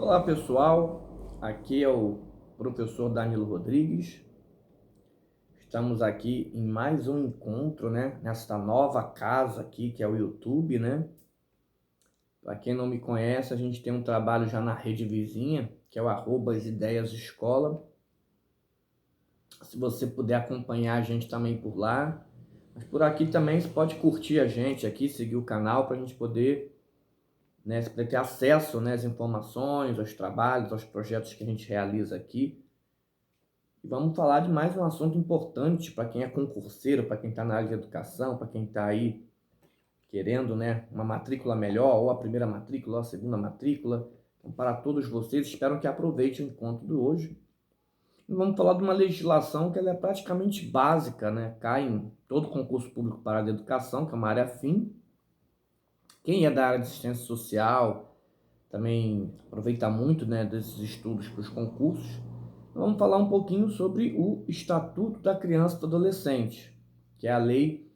Olá pessoal, aqui é o professor Danilo Rodrigues. Estamos aqui em mais um encontro, nesta nova casa aqui que é o YouTube, Para quem não me conhece, a gente tem um trabalho já na rede vizinha, que é o @asideiasescola. Se você puder acompanhar a gente também por lá. Mas por aqui também você pode curtir a gente aqui, seguir o canal para a gente poder, você poder ter acesso, às informações, aos trabalhos, aos projetos que a gente realiza aqui. E vamos falar de mais um assunto importante para quem é concurseiro, para quem está na área de educação, para quem está aí querendo, uma matrícula melhor, ou a primeira matrícula, ou a segunda matrícula. Então, para todos vocês, espero que aproveitem o encontro de hoje. E vamos falar de uma legislação que ela é praticamente básica, Cai em todo concurso público para a área de educação, que é uma área afim. Quem é da área de assistência social também aproveita muito, desses estudos para os concursos. Vamos falar um pouquinho sobre o Estatuto da Criança e do Adolescente, que é a Lei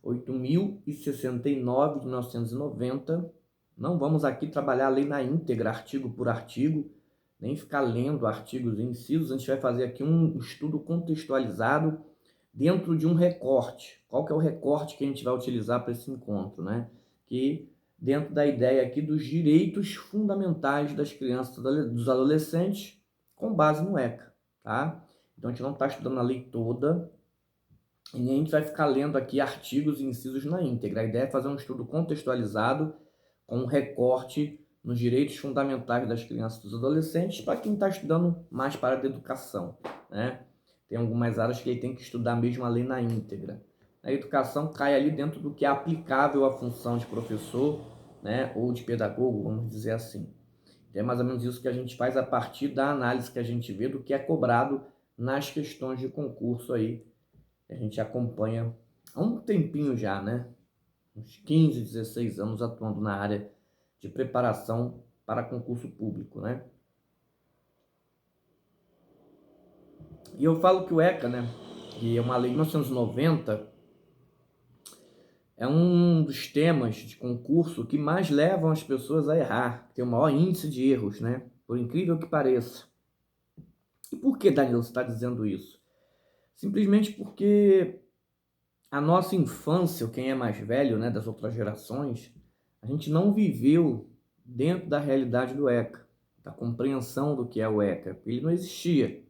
8.069 de 1990. Não vamos aqui trabalhar a lei na íntegra, artigo por artigo, nem ficar lendo artigos e incisos. A gente vai fazer aqui um estudo contextualizado dentro de um recorte. Qual que é o recorte que a gente vai utilizar para esse encontro, Que dentro da ideia aqui dos direitos fundamentais das crianças e dos adolescentes, com base no ECA, tá? Então a gente não está estudando a lei toda e nem a gente vai ficar lendo aqui artigos e incisos na íntegra. A ideia é fazer um estudo contextualizado com um recorte nos direitos fundamentais das crianças e dos adolescentes para quem está estudando mais para a área da educação, Tem algumas áreas que ele tem que estudar mesmo a lei na íntegra. A educação cai ali dentro do que é aplicável à função de professor, ou de pedagogo, vamos dizer assim. É mais ou menos isso que a gente faz a partir da análise que a gente vê do que é cobrado nas questões de concurso aí. A gente acompanha há um tempinho já, Uns 15, 16 anos atuando na área de preparação para concurso público, E eu falo que o ECA, que é uma lei de 1990, é um dos temas de concurso que mais levam as pessoas a errar, que tem o maior índice de erros, Por incrível que pareça. E por que, Danilo, você está dizendo isso? Simplesmente porque a nossa infância, quem é mais velho, das outras gerações, a gente não viveu dentro da realidade do ECA, da compreensão do que é o ECA. Ele não existia.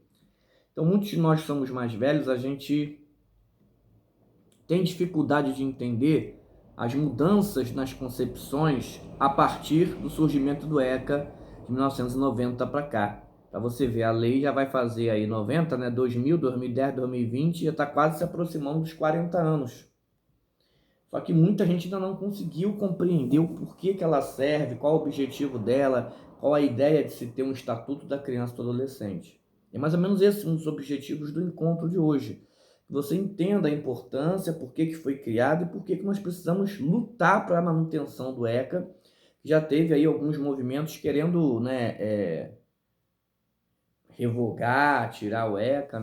Então, muitos de nós que somos mais velhos, a gente tem dificuldade de entender as mudanças nas concepções a partir do surgimento do ECA de 1990 para cá. Para você ver, a lei já vai fazer aí 90, 2000, 2010, 2020, já está quase se aproximando dos 40 anos. Só que muita gente ainda não conseguiu compreender o porquê que ela serve, qual o objetivo dela, qual a ideia de se ter um estatuto da criança e do adolescente. É mais ou menos esse um dos objetivos do encontro de hoje. Que você entenda a importância, por que foi criado e por que nós precisamos lutar para a manutenção do ECA. Já teve aí alguns movimentos querendo revogar, tirar o ECA,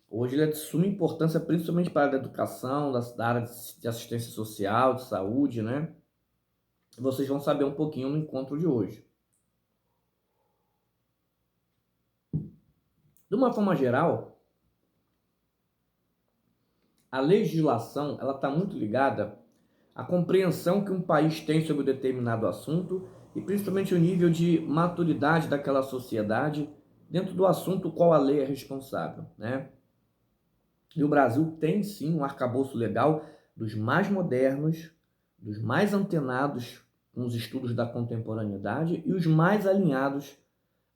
Hoje ele é de suma importância, principalmente para a área da educação, da área de assistência social, de saúde, Vocês vão saber um pouquinho no encontro de hoje. De uma forma geral, a legislação ela está muito ligada à compreensão que um país tem sobre um determinado assunto e principalmente o nível de maturidade daquela sociedade dentro do assunto qual a lei é responsável, E o Brasil tem sim um arcabouço legal dos mais modernos, dos mais antenados com os estudos da contemporaneidade e os mais alinhados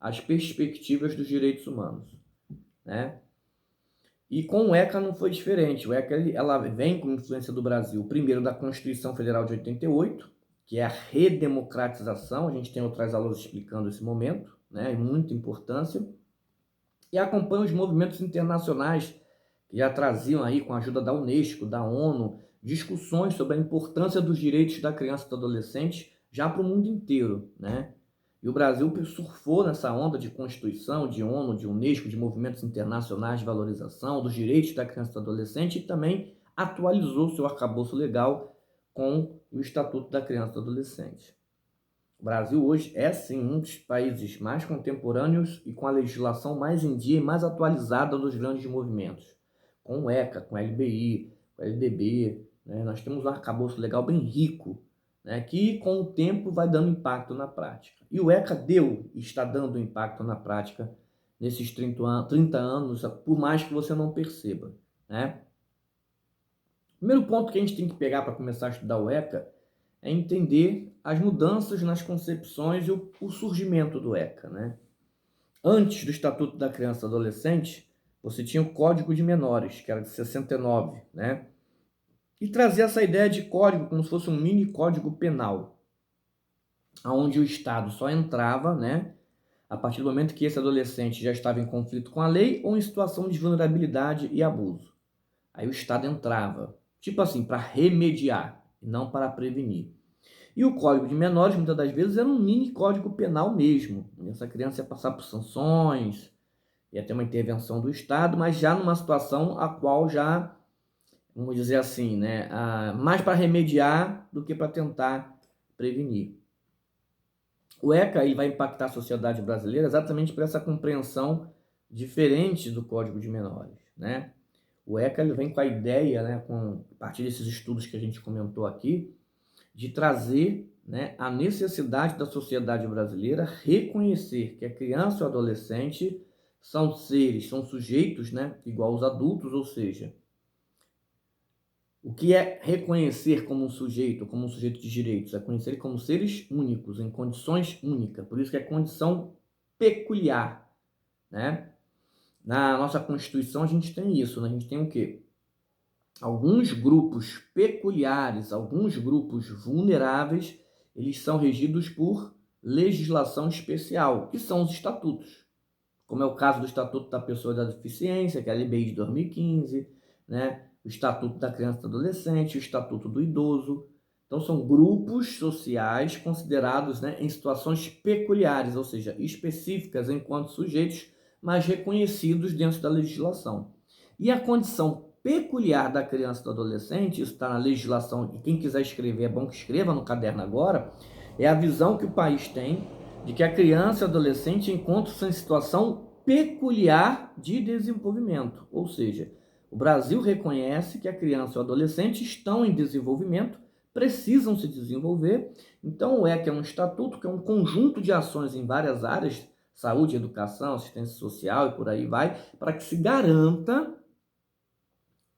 às perspectivas dos direitos humanos, E com o ECA não foi diferente. O ECA ela vem com influência do Brasil, primeiro da Constituição Federal de 88, que é a redemocratização, a gente tem outras aulas explicando esse momento, muita importância, e acompanha os movimentos internacionais que já traziam aí, com a ajuda da Unesco, da ONU, discussões sobre a importância dos direitos da criança e do adolescente já para o mundo inteiro, E o Brasil surfou nessa onda de Constituição, de ONU, de Unesco, de movimentos internacionais de valorização dos direitos da criança e do adolescente e também atualizou seu arcabouço legal com o Estatuto da Criança e do Adolescente. Brasil hoje é, sim, um dos países mais contemporâneos e com a legislação mais em dia e mais atualizada dos grandes movimentos. Com o ECA, com a LBI, com a LDB, né? Nós temos um arcabouço legal bem rico, né? Que com o tempo vai dando impacto na prática. E o ECA deu e está dando impacto na prática nesses 30 anos, por mais que você não perceba, né? O primeiro ponto que a gente tem que pegar para começar a estudar o ECA é entender as mudanças nas concepções e o surgimento do ECA, né? Antes do Estatuto da Criança e do Adolescente, você tinha o Código de Menores, que era de 69, né? E trazia essa ideia de código como se fosse um mini código penal, onde o Estado só entrava, né, a partir do momento que esse adolescente já estava em conflito com a lei ou em situação de vulnerabilidade e abuso. Aí o Estado entrava, tipo assim, para remediar, e não para prevenir. E o Código de Menores, muitas das vezes, era um mini código penal mesmo. Essa criança ia passar por sanções, ia ter uma intervenção do Estado, mas já numa situação a qual já, vamos dizer assim, né, mais para remediar do que para tentar prevenir. O ECA ele vai impactar a sociedade brasileira exatamente por essa compreensão diferente do Código de Menores, né? O ECA ele vem com a ideia, né, a partir desses estudos que a gente comentou aqui, de trazer, né, a necessidade da sociedade brasileira reconhecer que a criança e o adolescente são seres, são sujeitos, né, igual aos adultos, ou seja, o que é reconhecer como um sujeito de direitos? É conhecer como seres únicos, em condições únicas. Por isso que é condição peculiar, né? Na nossa Constituição a gente tem isso, né? A gente tem o quê? Alguns grupos peculiares, alguns grupos vulneráveis, eles são regidos por legislação especial, que são os estatutos. Como é o caso do Estatuto da Pessoa da Deficiência, que é a LBI de 2015, né? O Estatuto da Criança e do Adolescente, o Estatuto do Idoso. Então, são grupos sociais considerados, né, em situações peculiares, ou seja, específicas enquanto sujeitos, mas reconhecidos dentro da legislação. E a condição peculiar da criança e do adolescente, isso está na legislação, e quem quiser escrever, é bom que escreva no caderno agora, é a visão que o país tem de que a criança e o adolescente encontram-se em situação peculiar de desenvolvimento. Ou seja, o Brasil reconhece que a criança e o adolescente estão em desenvolvimento, precisam se desenvolver. Então, o ECA é um estatuto que é um conjunto de ações em várias áreas, saúde, educação, assistência social e por aí vai, para que se garanta,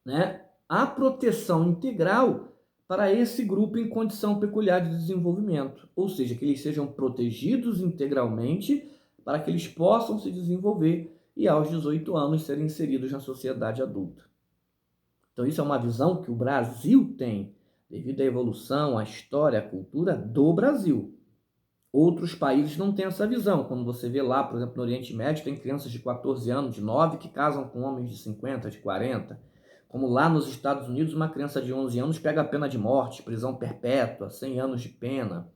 né, a proteção integral para esse grupo em condição peculiar de desenvolvimento, ou seja, que eles sejam protegidos integralmente para que eles possam se desenvolver e aos 18 anos serem inseridos na sociedade adulta. Então isso é uma visão que o Brasil tem, devido à evolução, à história, à cultura do Brasil. Outros países não têm essa visão. Quando você vê lá, por exemplo, no Oriente Médio, tem crianças de 14 anos, de 9, que casam com homens de 50, de 40. Como lá nos Estados Unidos, uma criança de 11 anos pega a pena de morte, prisão perpétua, 100 anos de pena.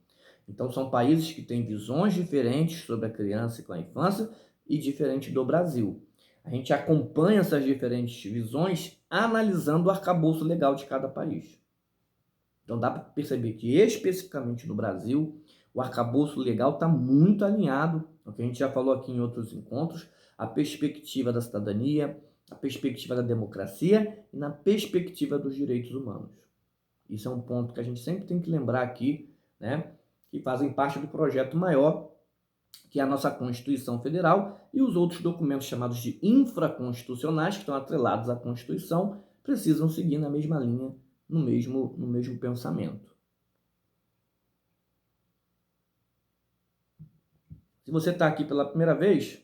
Então, são países que têm visões diferentes sobre a criança e com a infância e diferente do Brasil. A gente acompanha essas diferentes visões analisando o arcabouço legal de cada país. Então, dá para perceber que, especificamente no Brasil, o arcabouço legal está muito alinhado, o que a gente já falou aqui em outros encontros, a perspectiva da cidadania, a perspectiva da democracia e na perspectiva dos direitos humanos. Isso é um ponto que a gente sempre tem que lembrar aqui, né, que fazem parte do projeto maior, que é a nossa Constituição Federal e os outros documentos chamados de infraconstitucionais, que estão atrelados à Constituição, precisam seguir na mesma linha, no mesmo pensamento. Se você está aqui pela primeira vez,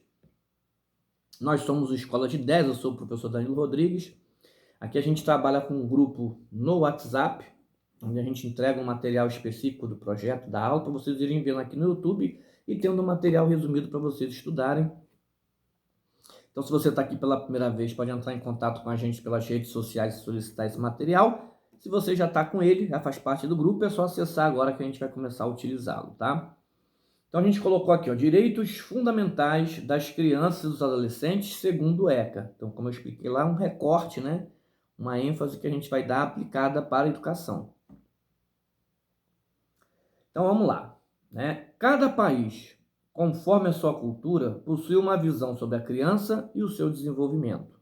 nós somos o Escola de 10, eu sou o professor Danilo Rodrigues. Aqui a gente trabalha com um grupo no WhatsApp, onde a gente entrega um material específico do projeto, da aula, para vocês irem vendo aqui no YouTube e tendo um material resumido para vocês estudarem. Então, se você está aqui pela primeira vez, pode entrar em contato com a gente pelas redes sociais e solicitar esse material. Se você já está com ele, já faz parte do grupo, é só acessar agora que a gente vai começar a utilizá-lo, tá? Então, a gente colocou aqui, ó, direitos fundamentais das crianças e dos adolescentes segundo o ECA. Então, como eu expliquei lá, um recorte, né? Uma ênfase que a gente vai dar aplicada para a educação. Então, vamos lá, né? Cada país, conforme a sua cultura, possui uma visão sobre a criança e o seu desenvolvimento.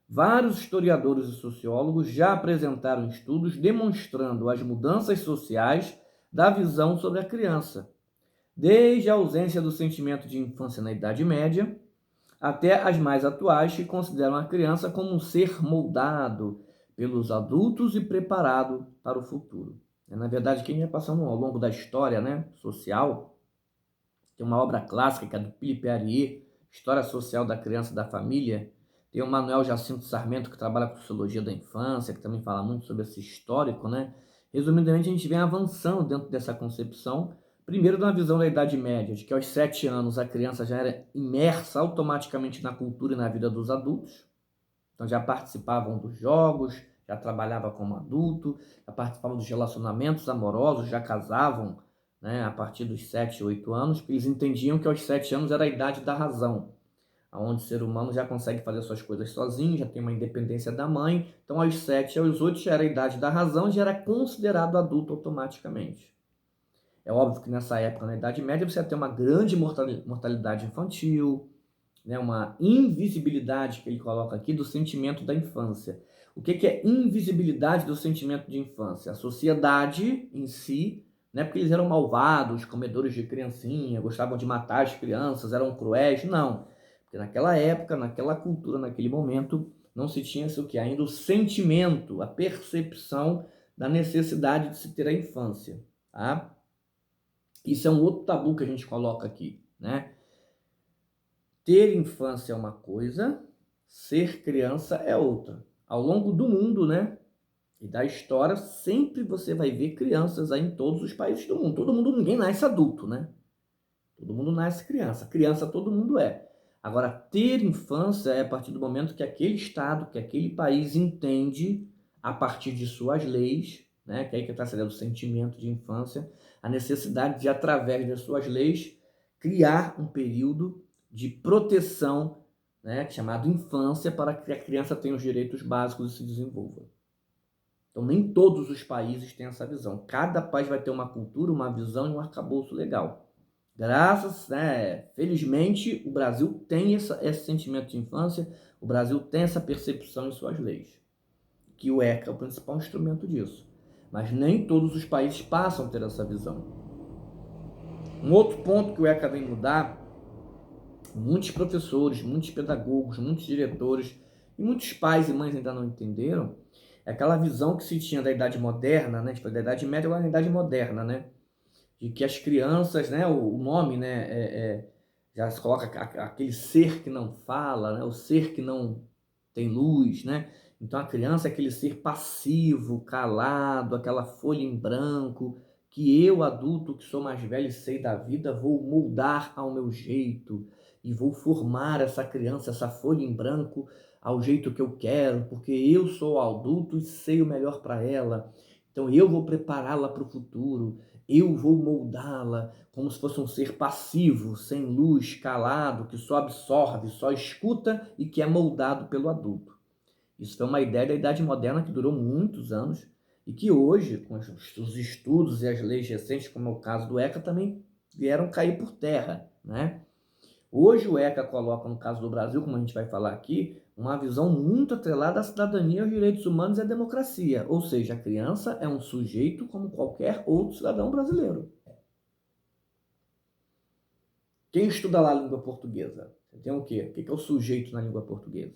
Vários historiadores e sociólogos já apresentaram estudos demonstrando as mudanças sociais da visão sobre a criança, desde a ausência do sentimento de infância na Idade Média, até as mais atuais que consideram a criança como um ser moldado pelos adultos e preparado para o futuro. Na verdade, quem ia passando ao longo da história, né, social, tem uma obra clássica que é do Philippe Arié, História Social da Criança e da Família. Tem o Manuel Jacinto Sarmento, que trabalha com Sociologia da Infância, que também fala muito sobre esse histórico, né? Resumidamente, a gente vem avançando dentro dessa concepção. Primeiro, na visão da Idade Média, de que aos 7 anos a criança já era imersa automaticamente na cultura e na vida dos adultos. Então já participavam dos jogos, já trabalhava como adulto, já participavam dos relacionamentos amorosos, já casavam, né, a partir dos 7, 8 anos, porque eles entendiam que aos 7 anos era a idade da razão, onde o ser humano já consegue fazer suas coisas sozinho, já tem uma independência da mãe. Então aos 7, aos 8 já era a idade da razão, já era considerado adulto automaticamente. É óbvio que nessa época, na Idade Média, você ia ter uma grande mortalidade infantil, né, uma invisibilidade que ele coloca aqui do sentimento da infância. O que é invisibilidade do sentimento de infância? A sociedade em si, né, porque eles eram malvados, comedores de criancinha, gostavam de matar as crianças, eram cruéis. Não, porque naquela época, naquela cultura, naquele momento, não se tinha o que ainda o sentimento, a percepção da necessidade de se ter a infância, tá? Isso é um outro tabu que a gente coloca aqui, né? Ter infância é uma coisa, ser criança é outra. Ao longo do mundo, né, e da história, sempre você vai ver crianças aí em todos os países do mundo. Todo mundo, ninguém nasce adulto, né? Todo mundo nasce criança. Criança todo mundo é. Agora, ter infância é a partir do momento que aquele estado, que aquele país entende, a partir de suas leis, né, que é aí que está sendo o sentimento de infância, a necessidade de, através das suas leis, criar um período de proteção, né, chamado infância, para que a criança tenha os direitos básicos e se desenvolva. Então, nem todos os países têm essa visão. Cada país vai ter uma cultura, uma visão e um arcabouço legal. Felizmente, o Brasil tem esse sentimento de infância, o Brasil tem essa percepção em suas leis, que o ECA é o principal instrumento disso. Mas nem todos os países passam a ter essa visão. Um outro ponto que o ECA vem mudar, muitos professores, muitos pedagogos, muitos diretores e muitos pais e mães ainda não entenderam, é aquela visão que se tinha da Idade Moderna, né? Tipo, da Idade Média agora na Idade Moderna, né? De que as crianças, né, o nome, né, já se coloca aquele ser que não fala, né, o ser que não tem luz, né? Então a criança é aquele ser passivo, calado, aquela folha em branco, que eu, adulto, que sou mais velho e sei da vida, vou moldar ao meu jeito e vou formar essa criança, essa folha em branco, ao jeito que eu quero, porque eu sou adulto e sei o melhor para ela. Então eu vou prepará-la para o futuro. Eu vou moldá-la como se fosse um ser passivo, sem luz, calado, que só absorve, só escuta e que é moldado pelo adulto. Isso foi uma ideia da Idade Moderna que durou muitos anos e que hoje, com os estudos e as leis recentes, como é o caso do ECA, também vieram cair por terra, né? Hoje o ECA coloca, no caso do Brasil, como a gente vai falar aqui, uma visão muito atrelada à cidadania, aos direitos humanos e à democracia. Ou seja, a criança é um sujeito como qualquer outro cidadão brasileiro. Quem estuda lá a língua portuguesa? Tem o quê? O que é o sujeito na língua portuguesa?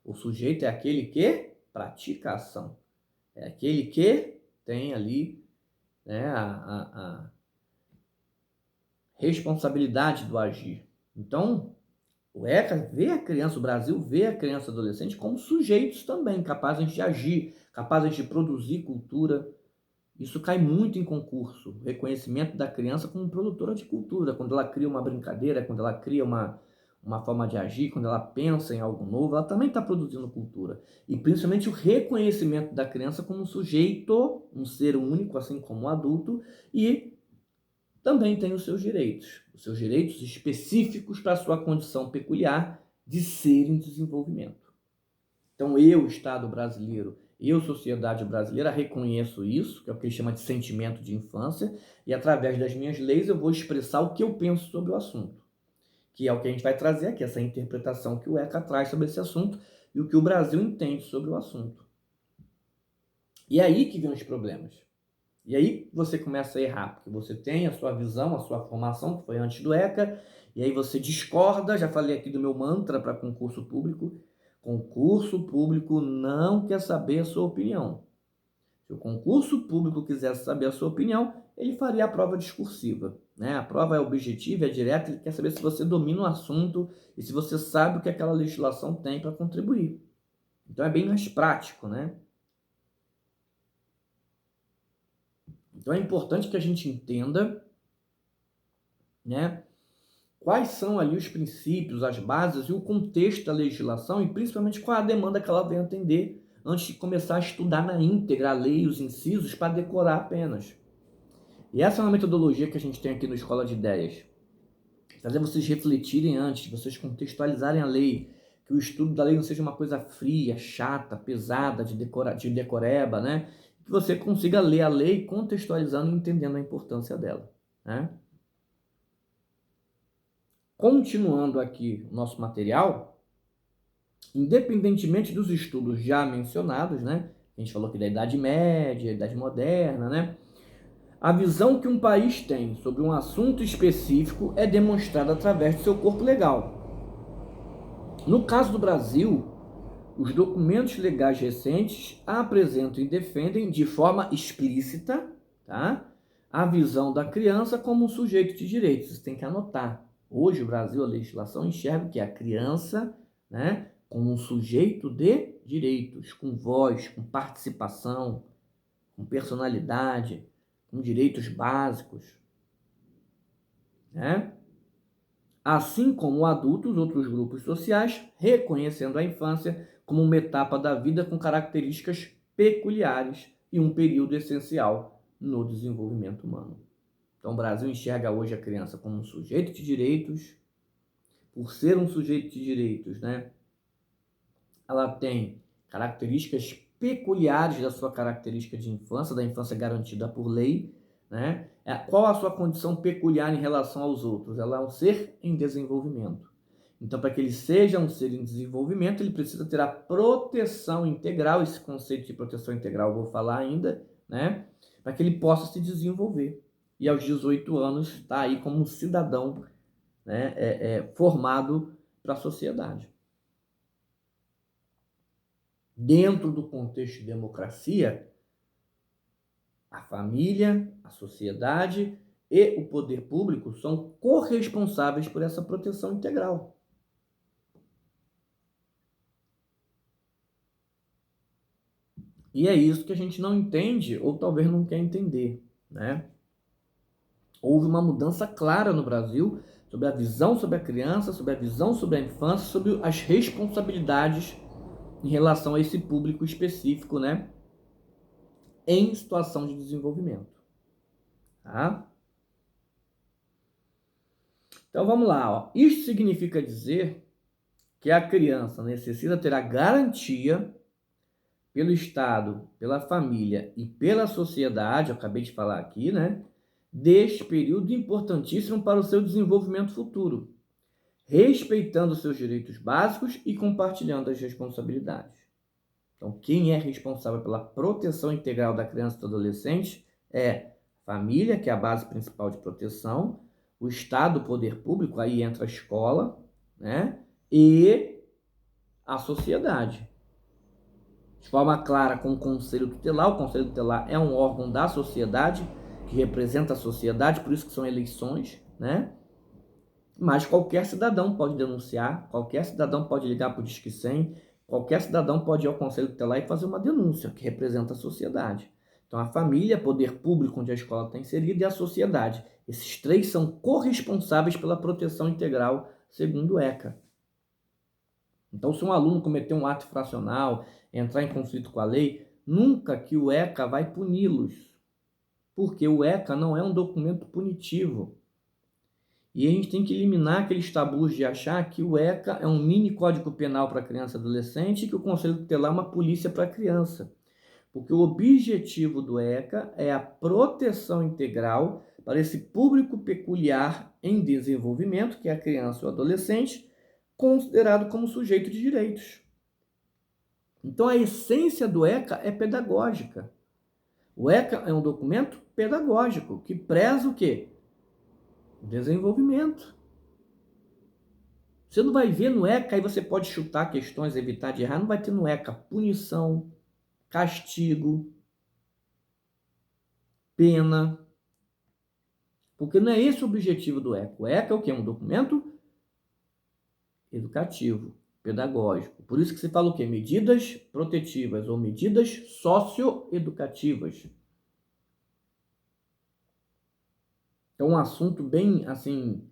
O sujeito é aquele que pratica a ação. É aquele que tem ali, né, a responsabilidade do agir. Então, o ECA vê a criança, o Brasil vê a criança e adolescente como sujeitos também, capazes de agir, capazes de produzir cultura. Isso cai muito em concurso, o reconhecimento da criança como produtora de cultura, quando ela cria uma brincadeira, quando ela cria uma forma de agir, quando ela pensa em algo novo, ela também está produzindo cultura. E principalmente o reconhecimento da criança como um sujeito, um ser único, assim como o adulto, e também tem os seus direitos específicos para a sua condição peculiar de ser em desenvolvimento. Então eu, Estado brasileiro, Eu, sociedade brasileira, reconheço isso, que é o que ele chama de sentimento de infância, e através das minhas leis eu vou expressar o que eu penso sobre o assunto, que é o que a gente vai trazer aqui, essa interpretação que o ECA traz sobre esse assunto e o que o Brasil entende sobre o assunto. E é aí que vem os problemas. E aí você começa a errar, porque você tem a sua visão, a sua formação, que foi antes do ECA, e aí você discorda, já falei aqui do meu mantra para concurso público. Concurso público não quer saber a sua opinião. Se o concurso público quisesse saber a sua opinião, ele faria a prova discursiva, né? A prova é objetiva, é direta, ele quer saber se você domina o assunto e se você sabe o que aquela legislação tem para contribuir. Então é bem mais prático, né? Então é importante que a gente entenda, né, quais são ali os princípios, as bases e o contexto da legislação e principalmente qual é a demanda que ela vem atender antes de começar a estudar na íntegra a lei e os incisos para decorar apenas. E essa é uma metodologia que a gente tem aqui no Escola de Ideias. Fazer vocês refletirem antes, vocês contextualizarem a lei, que o estudo da lei não seja uma coisa fria, chata, pesada, de decoreba, né? Que você consiga ler a lei contextualizando e entendendo a importância dela, né? Continuando aqui o nosso material, independentemente dos estudos já mencionados, né? A gente falou aqui da Idade Média, Idade Moderna, né? A visão que um país tem sobre um assunto específico é demonstrada através do seu corpo legal. No caso do Brasil, os documentos legais recentes apresentam e defendem de forma explícita, tá, a visão da criança como um sujeito de direitos. Você tem que anotar. Hoje, o Brasil, a legislação enxerga que a criança, né, como um sujeito de direitos, com voz, com participação, com personalidade, com direitos básicos, né? Assim como adultos, outros grupos sociais, reconhecendo a infância como uma etapa da vida com características peculiares e um período essencial no desenvolvimento humano. Então, o Brasil enxerga hoje a criança como um sujeito de direitos. Por ser um sujeito de direitos, né, ela tem características peculiares da sua característica de infância, da infância garantida por lei, né? Qual a sua condição peculiar em relação aos outros? Ela é um ser em desenvolvimento. Então, para que ele seja um ser em desenvolvimento, ele precisa ter a proteção integral, esse conceito de proteção integral eu vou falar ainda, né? Para que ele possa se desenvolver. E aos 18 anos está aí como um cidadão, né, formado para a sociedade. Dentro do contexto de democracia, a família, a sociedade e o poder público são corresponsáveis por essa proteção integral. E é isso que a gente não entende ou talvez não quer entender, né? Houve uma mudança clara no Brasil sobre a visão sobre a criança, sobre a visão sobre a infância, sobre as responsabilidades em relação a esse público específico, né, em situação de desenvolvimento, tá? Então vamos lá, ó. Isso significa dizer que a criança necessita ter a garantia pelo Estado, pela família e pela sociedade, eu acabei de falar aqui, né, deste período importantíssimo para o seu desenvolvimento futuro, respeitando seus direitos básicos e compartilhando as responsabilidades. Então, quem é responsável pela proteção integral da criança e do adolescente é a família, que é a base principal de proteção, o Estado, o poder público, aí entra a escola, né? E a sociedade. De forma clara, com o Conselho Tutelar. O Conselho Tutelar é um órgão da sociedade, que representa a sociedade, por isso que são eleições, né? Mas qualquer cidadão pode denunciar, qualquer cidadão pode ligar para o Disque 100, qualquer cidadão pode ir ao Conselho Tutelar e fazer uma denúncia, que representa a sociedade. Então, a família, poder público onde a escola está inserida, e a sociedade. Esses três são corresponsáveis pela proteção integral, segundo o ECA. Então, se um aluno cometer um ato infracional, entrar em conflito com a lei, nunca que o ECA vai puni-los, porque o ECA não é um documento punitivo. E a gente tem que eliminar aqueles tabus de achar que o ECA é um mini código penal para criança e adolescente e que o Conselho Tutelar é uma polícia para criança. Porque o objetivo do ECA é a proteção integral para esse público peculiar em desenvolvimento, que é a criança ou adolescente, considerado como sujeito de direitos. Então, a essência do ECA é pedagógica. O ECA é um documento pedagógico que preza o quê? O desenvolvimento. Você não vai ver no ECA, aí você pode chutar questões, evitar de errar, não vai ter no ECA punição, castigo, pena, porque não é esse o objetivo do ECA. O ECA é o quê? Um documento educativo, pedagógico. Por isso que se fala o quê? Medidas protetivas ou medidas socioeducativas. É um assunto bem, assim,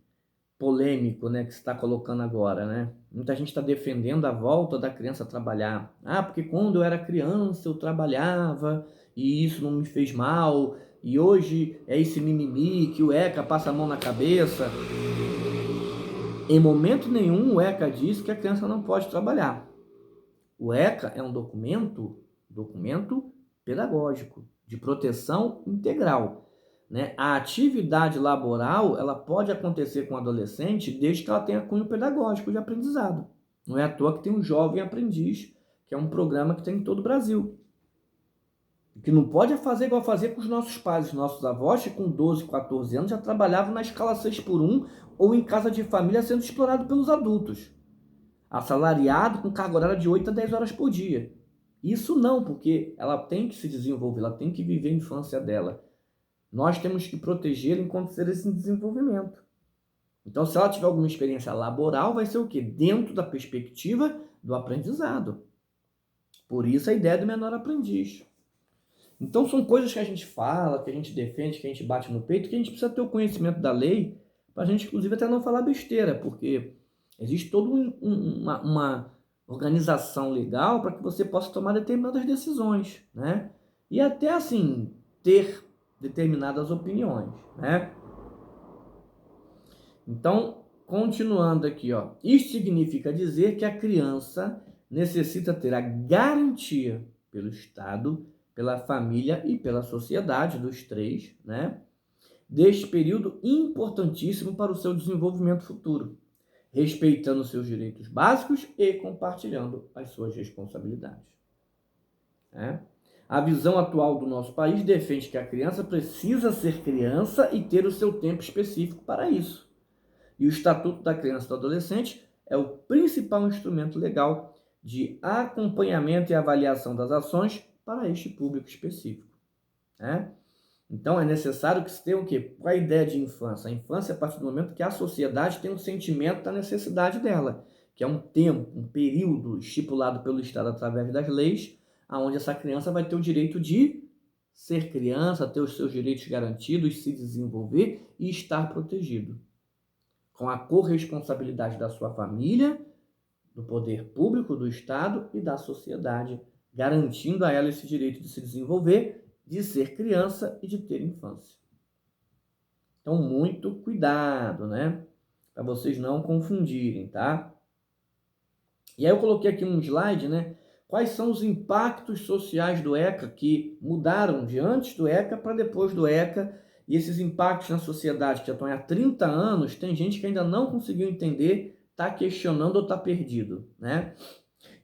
polêmico, né, que se está colocando agora, né? Muita gente está defendendo a volta da criança a trabalhar. Ah, porque quando eu era criança eu trabalhava e isso não me fez mal, e hoje é esse mimimi que o ECA passa a mão na cabeça. Em momento nenhum o ECA diz que a criança não pode trabalhar. O ECA é um documento pedagógico, de proteção integral. Né? A atividade laboral ela pode acontecer com o adolescente desde que ela tenha cunho pedagógico de aprendizado. Não é à toa que tem o Jovem Aprendiz, que é um programa que tem em todo o Brasil. Que não pode fazer igual fazer com os nossos pais, os nossos avós, que com 12, 14 anos já trabalhavam na escala 6x1 ou em casa de família sendo explorado pelos adultos. Assalariado com carga horária de 8 a 10 horas por dia. Isso não, porque ela tem que se desenvolver, ela tem que viver a infância dela. Nós temos que protegê-la enquanto ser esse desenvolvimento. Então, se ela tiver alguma experiência laboral, vai ser o quê? Dentro da perspectiva do aprendizado. Por isso a ideia do menor aprendiz. Então, são coisas que a gente fala, que a gente defende, que a gente bate no peito, que a gente precisa ter o conhecimento da lei, para a gente, inclusive, até não falar besteira, porque existe toda uma organização legal para que você possa tomar determinadas decisões, né? E até, assim, ter determinadas opiniões, né? Então, continuando aqui, ó, isso significa dizer que a criança necessita ter a garantia pelo Estado, pela família e pela sociedade, dos três, né? Deste período importantíssimo para o seu desenvolvimento futuro, respeitando seus direitos básicos e compartilhando as suas responsabilidades, né? A visão atual do nosso país defende que a criança precisa ser criança e ter o seu tempo específico para isso. E o Estatuto da Criança e do Adolescente é o principal instrumento legal de acompanhamento e avaliação das ações para este público específico, né? Então é necessário que se tenha o quê? Qual é a ideia de infância? A infância é a partir do momento que a sociedade tem um sentimento da necessidade dela, que é um tempo, um período estipulado pelo Estado através das leis, onde essa criança vai ter o direito de ser criança, ter os seus direitos garantidos, se desenvolver e estar protegido, com a corresponsabilidade da sua família, do poder público, do Estado e da sociedade, garantindo a ela esse direito de se desenvolver, de ser criança e de ter infância. Então, muito cuidado, né? Para vocês não confundirem, tá? E aí eu coloquei aqui um slide, né? Quais são os impactos sociais do ECA que mudaram de antes do ECA para depois do ECA? E esses impactos na sociedade que já estão há 30 anos, tem gente que ainda não conseguiu entender, está questionando ou está perdido, né?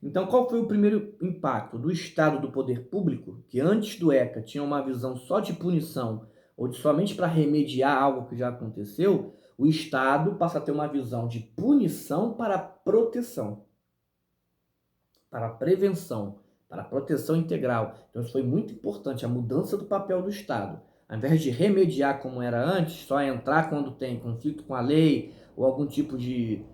Então, qual foi o primeiro impacto do Estado, do poder público, que antes do ECA tinha uma visão só de punição ou de somente para remediar algo que já aconteceu? O Estado passa a ter uma visão de punição para proteção, para prevenção, para proteção integral. Então, isso foi muito importante, a mudança do papel do Estado. Ao invés de remediar como era antes, só entrar quando tem conflito com a lei ou algum tipo de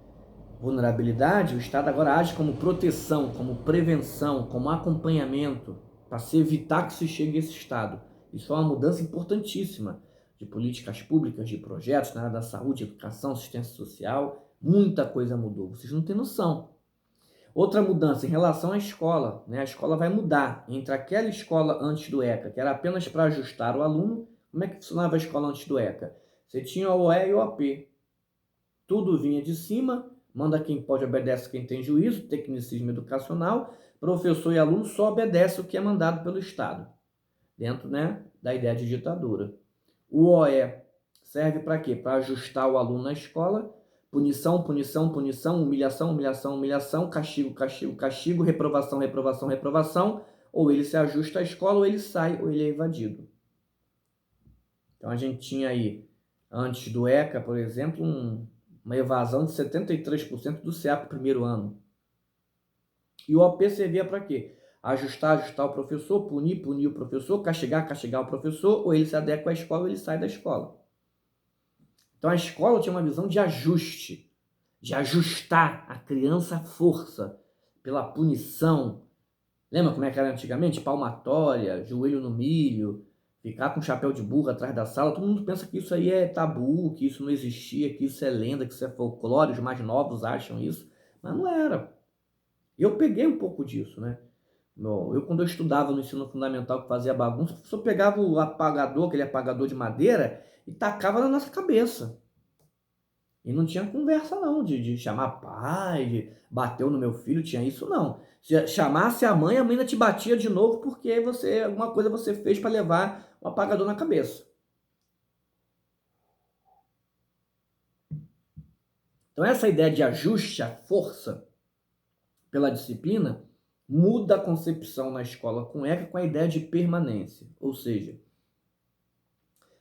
vulnerabilidade, o Estado agora age como proteção, como prevenção, como acompanhamento, para se evitar que se chegue a esse estado. Isso é uma mudança importantíssima de políticas públicas, de projetos na área da saúde, educação, assistência social. Muita coisa mudou, vocês não têm noção. Outra mudança em relação à escola, né? A escola vai mudar entre aquela escola antes do ECA, que era apenas para ajustar o aluno. Como é que funcionava a escola antes do ECA? Você tinha o OE e o OP. Tudo vinha de cima, Manda quem pode, obedece quem tem juízo, tecnicismo educacional. Professor e aluno só obedece o que é mandado pelo Estado, dentro, né, da ideia de ditadura. O OE serve para quê? Para ajustar o aluno na escola. Punição, punição, punição, humilhação, humilhação, humilhação, castigo, castigo, castigo, reprovação, reprovação, reprovação. Ou ele se ajusta à escola, ou ele sai, ou ele é evadido. Então a gente tinha aí, antes do ECA, por exemplo, uma evasão de 73% do CA para o primeiro ano. E o OP servia para quê? Ajustar o professor, punir o professor, castigar o professor, ou ele se adequa à escola, ou ele sai da escola. Então a escola tinha uma visão de ajuste, de ajustar a criança à força, pela punição. Lembra como é que era antigamente? Palmatória, joelho no milho, ficar com chapéu de burro atrás da sala. Todo mundo pensa que isso aí é tabu, que isso não existia, que isso é lenda, que isso é folclore. Os mais novos acham isso, mas não era. Eu peguei um pouco disso, né? Quando eu estudava no ensino fundamental, que fazia bagunça, o professor pegava o apagador, aquele apagador de madeira, e tacava na nossa cabeça. E não tinha conversa não, de chamar pai, de bateu no meu filho, tinha isso não. Se chamasse a mãe ainda te batia de novo porque alguma coisa você fez para levar um apagador na cabeça. Então essa ideia de ajuste à força pela disciplina muda a concepção na escola com ECA com a ideia de permanência. Ou seja,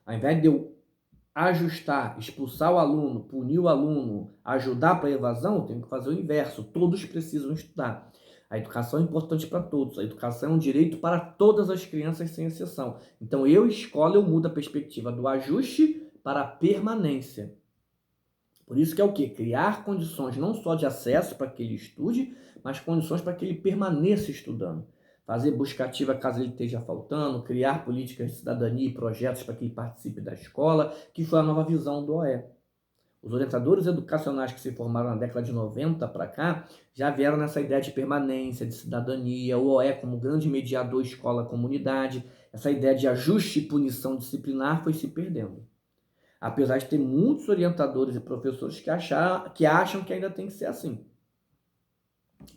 ao invés de eu ajustar, expulsar o aluno, punir o aluno, ajudar para a evasão, eu tenho que fazer o inverso. Todos precisam estudar. A educação é importante para todos. A educação é um direito para todas as crianças, sem exceção. Então, escola, eu mudo a perspectiva do ajuste para a permanência. Por isso que é o quê? Criar condições não só de acesso para que ele estude, mas condições para que ele permaneça estudando. Fazer busca ativa caso ele esteja faltando, criar políticas de cidadania e projetos para que ele participe da escola, que foi a nova visão do OE. Os orientadores educacionais que se formaram na década de 90 para cá já vieram nessa ideia de permanência, de cidadania, o OE como grande mediador escola-comunidade. Essa ideia de ajuste e punição disciplinar foi se perdendo. Apesar de ter muitos orientadores e professores que acham que ainda tem que ser assim.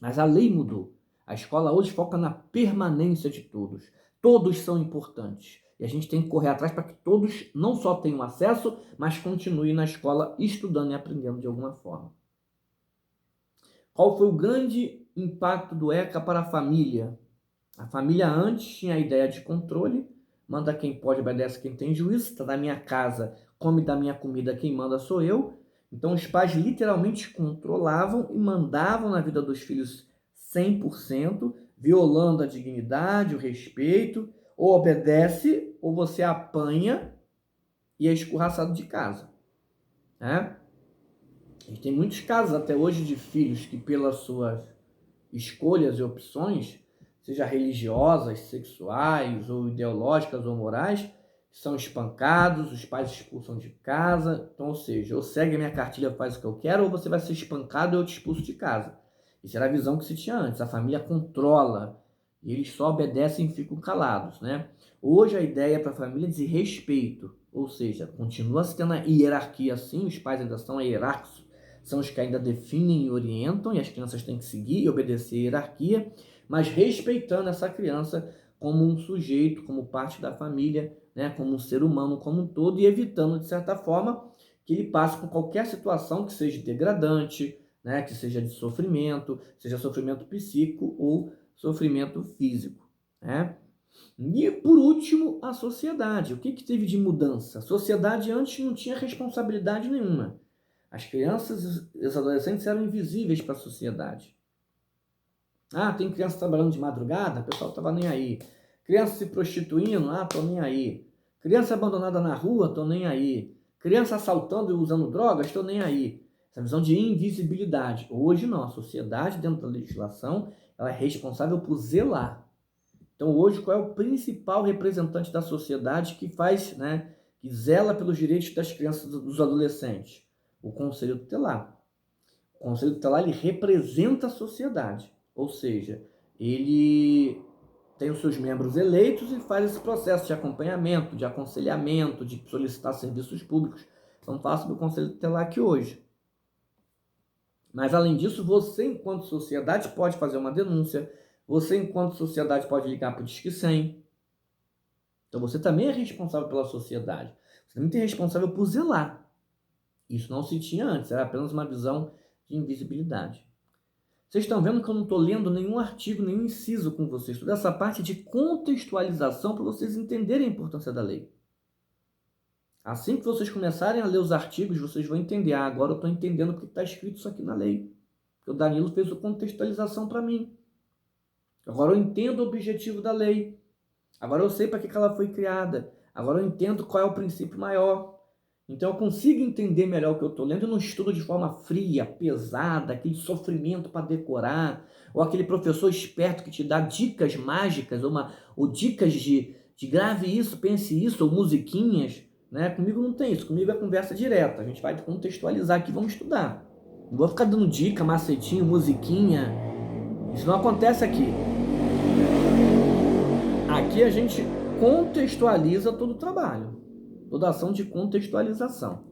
Mas a lei mudou. A escola hoje foca na permanência de todos. Todos são importantes. E a gente tem que correr atrás para que todos não só tenham acesso, mas continuem na escola estudando e aprendendo de alguma forma. Qual foi o grande impacto do ECA para a família? A família antes tinha a ideia de controle, manda quem pode, obedece quem tem juízo, está na minha casa, come da minha comida, quem manda sou eu. Então os pais literalmente controlavam e mandavam na vida dos filhos 100%, violando a dignidade, o respeito, ou obedece, ou você apanha e é escorraçado de casa. Né? A gente tem muitos casos até hoje de filhos que pelas suas escolhas e opções, seja religiosas, sexuais, ou ideológicas ou morais, são espancados, os pais expulsam de casa. Então, ou seja, ou segue a minha cartilha, faz o que eu quero, ou você vai ser espancado e eu te expulso de casa. Isso era a visão que se tinha antes. A família controla e eles só obedecem e ficam calados, né? Hoje a ideia para a família é de respeito, ou seja, continua se tendo a hierarquia assim, os pais ainda são hierárquicos, são os que ainda definem e orientam, e as crianças têm que seguir e obedecer a hierarquia, mas respeitando essa criança como um sujeito, como parte da família, né, como um ser humano como um todo, e evitando, de certa forma, que ele passe por qualquer situação que seja degradante, né, que seja de sofrimento, seja sofrimento psíquico ou sofrimento físico. Né? E, por último, a sociedade. O que teve de mudança? A sociedade antes não tinha responsabilidade nenhuma. As crianças e os adolescentes eram invisíveis para a sociedade. Ah, tem criança trabalhando de madrugada? O pessoal estava nem aí. Criança se prostituindo? Ah, tô nem aí. Criança abandonada na rua? Tô nem aí. Criança assaltando e usando drogas? Tô nem aí. Essa visão de invisibilidade. Hoje não, a sociedade, dentro da legislação, ela é responsável por zelar. Então hoje qual é o principal representante da sociedade que faz, né, que zela pelos direitos das crianças e dos adolescentes? O Conselho Tutelar. O Conselho Tutelar, ele representa a sociedade, ou seja, ele tem os seus membros eleitos e faz esse processo de acompanhamento, de aconselhamento, de solicitar serviços públicos. Vamos falar sobre o Conselho Tutelar aqui hoje. Mas, além disso, você, enquanto sociedade, pode fazer uma denúncia, você, enquanto sociedade, pode ligar para o Disque 100. Então, você também é responsável pela sociedade. Você também é responsável por zelar. Isso não se tinha antes, era apenas uma visão de invisibilidade. Vocês estão vendo que eu não estou lendo nenhum artigo, nenhum inciso com vocês. Toda essa parte de contextualização para vocês entenderem a importância da lei. Assim que vocês começarem a ler os artigos, vocês vão entender. Ah, agora eu estou entendendo porque está escrito isso aqui na lei. Porque o Danilo fez a contextualização para mim. Agora eu entendo o objetivo da lei. Agora eu sei para que ela foi criada. Agora eu entendo qual é o princípio maior. Então eu consigo entender melhor o que eu estou lendo. Eu não estudo de forma fria, pesada, aquele sofrimento para decorar, ou aquele professor esperto que te dá dicas mágicas, ou dicas de grave isso, pense isso, ou musiquinhas. Né? Comigo não tem isso, comigo é conversa direta. A gente vai contextualizar aqui, vamos estudar. Não vou ficar dando dica, macetinho, musiquinha. Isso não acontece aqui. Aqui a gente contextualiza todo o trabalho, toda a ação de contextualização.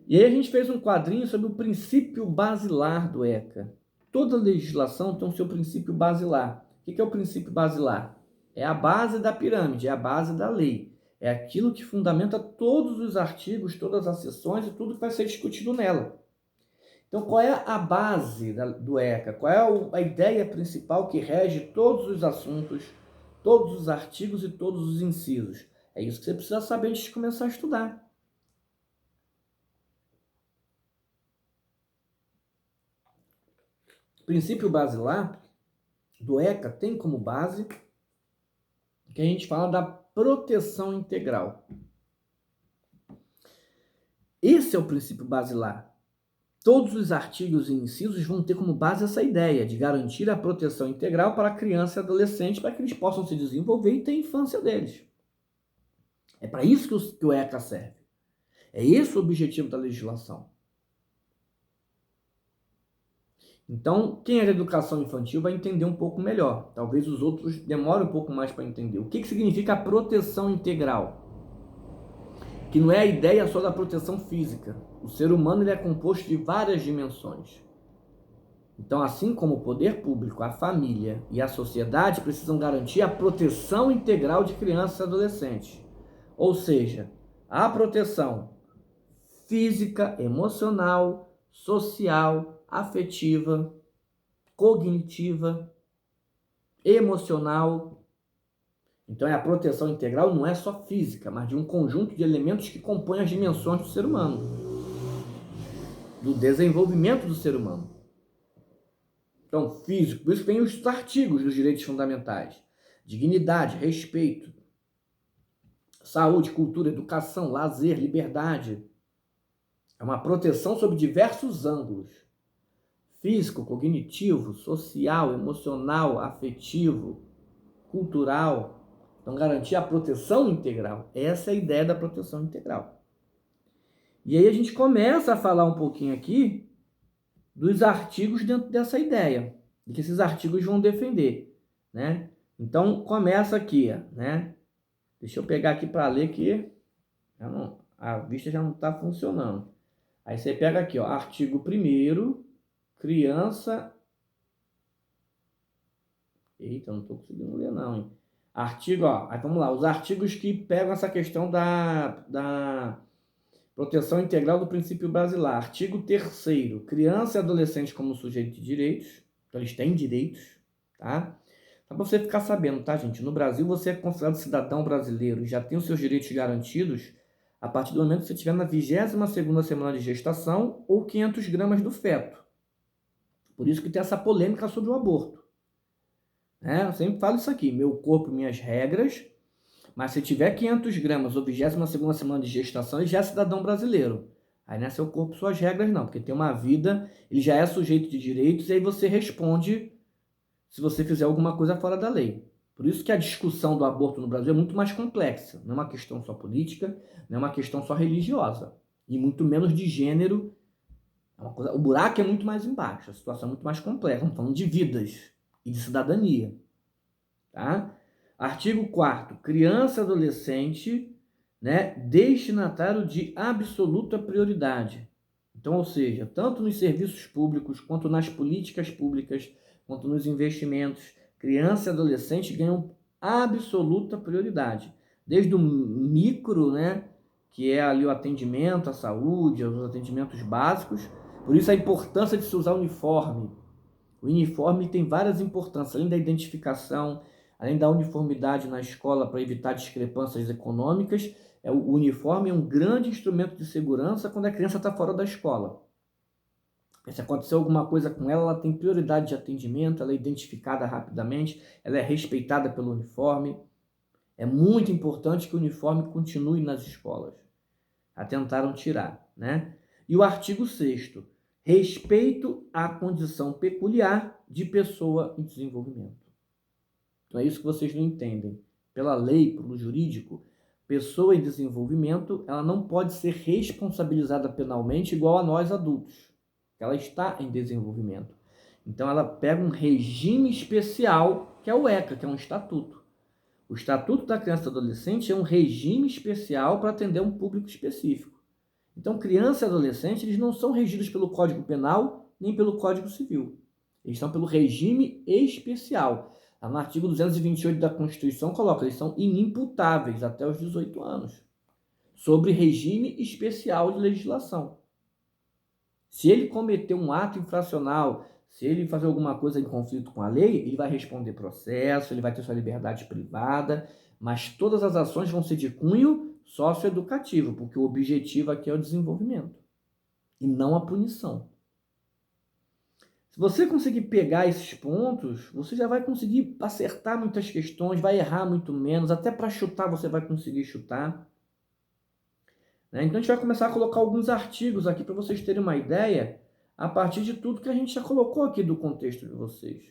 E aí a gente fez um quadrinho sobre o princípio basilar do ECA. Toda legislação tem o seu princípio basilar. O que é o princípio basilar? É a base da pirâmide, é a base da lei. É aquilo que fundamenta todos os artigos, todas as seções e tudo que vai ser discutido nela. Então, qual é a base do ECA? Qual é a ideia principal que rege todos os assuntos, todos os artigos e todos os incisos? É isso que você precisa saber antes de começar a estudar. O princípio basilar do ECA tem como base que a gente fala da proteção integral. Esse é o princípio basilar. Todos os artigos e incisos vão ter como base essa ideia de garantir a proteção integral para a criança e adolescente para que eles possam se desenvolver e ter a infância deles. É para isso que o ECA serve. É esse o objetivo da legislação. Então, quem é da educação infantil vai entender um pouco melhor. Talvez os outros demorem um pouco mais para entender. O que significa a proteção integral? Que não é a ideia só da proteção física. O ser humano ele é composto de várias dimensões. Então, assim como o poder público, a família e a sociedade precisam garantir a proteção integral de crianças e adolescentes. Ou seja, a proteção física, emocional, social, afetiva, cognitiva, emocional. Então, a proteção integral não é só física, mas de um conjunto de elementos que compõem as dimensões do ser humano, do desenvolvimento do ser humano. Então, físico, por isso vem os artigos dos direitos fundamentais. Dignidade, respeito, saúde, cultura, educação, lazer, liberdade. É uma proteção sob diversos ângulos. Físico, cognitivo, social, emocional, afetivo, cultural. Então, garantir a proteção integral. Essa é a ideia da proteção integral. E aí a gente começa a falar um pouquinho aqui dos artigos dentro dessa ideia, e que esses artigos vão defender, né? Então, começa aqui, né? Deixa eu pegar aqui para ler que a vista já não está funcionando. Aí você pega aqui, ó, artigo 1º, criança... Eita, eu não estou conseguindo ler não, hein? Artigo, ó, aí vamos lá, os artigos que pegam essa questão da proteção integral do princípio basilar. Artigo 3º, criança e adolescente como sujeito de direitos. Então, eles têm direitos, tá? Só para você ficar sabendo, tá, gente? No Brasil, você é considerado cidadão brasileiro e já tem os seus direitos garantidos a partir do momento que você estiver na 22ª semana de gestação ou 500 gramas do feto. Por isso que tem essa polêmica sobre o aborto. Eu sempre falo isso aqui, meu corpo, minhas regras, mas se tiver 500 gramas ou 22ª semana de gestação, ele já é cidadão brasileiro. Aí não é seu corpo, suas regras não, porque tem uma vida, ele já é sujeito de direitos e aí você responde se você fizer alguma coisa fora da lei. Por isso que a discussão do aborto no Brasil é muito mais complexa. Não é uma questão só política, não é uma questão só religiosa. E muito menos de gênero. O buraco é muito mais embaixo, a situação é muito mais complexa. Estamos falando de vidas e de cidadania. Tá? Artigo 4º, criança e adolescente, né, destinatário de absoluta prioridade. Então, ou seja, tanto nos serviços públicos, quanto nas políticas públicas, quanto nos investimentos, criança e adolescente ganham absoluta prioridade. Desde o micro, né, que é ali o atendimento à saúde, os atendimentos básicos. Por isso a importância de se usar uniforme. O uniforme tem várias importâncias, além da identificação, além da uniformidade na escola para evitar discrepâncias econômicas. O uniforme é um grande instrumento de segurança quando a criança está fora da escola. Se acontecer alguma coisa com ela, ela tem prioridade de atendimento, ela é identificada rapidamente, ela é respeitada pelo uniforme. É muito importante que o uniforme continue nas escolas. Já tentaram tirar, né? E o artigo 6º, respeito à condição peculiar de pessoa em desenvolvimento. Então é isso que vocês não entendem. Pela lei, pelo jurídico, pessoa em desenvolvimento, ela não pode ser responsabilizada penalmente igual a nós adultos. Ela está em desenvolvimento. Então ela pega um regime especial, que é o ECA, que é um estatuto. O Estatuto da Criança e do Adolescente é um regime especial para atender um público específico. Então, criança e adolescente, eles não são regidos pelo Código Penal nem pelo Código Civil. Eles estão pelo regime especial. No artigo 228 da Constituição coloca, eles são inimputáveis até os 18 anos, sobre regime especial de legislação. Se ele cometer um ato infracional, se ele fazer alguma coisa em conflito com a lei, ele vai responder processo, ele vai ter sua liberdade privada, mas todas as ações vão ser de cunho socioeducativo, porque o objetivo aqui é o desenvolvimento e não a punição. Se você conseguir pegar esses pontos, você já vai conseguir acertar muitas questões, vai errar muito menos, até para chutar você vai conseguir chutar. Então a gente vai começar a colocar alguns artigos aqui para vocês terem uma ideia a partir de tudo que a gente já colocou aqui do contexto de vocês.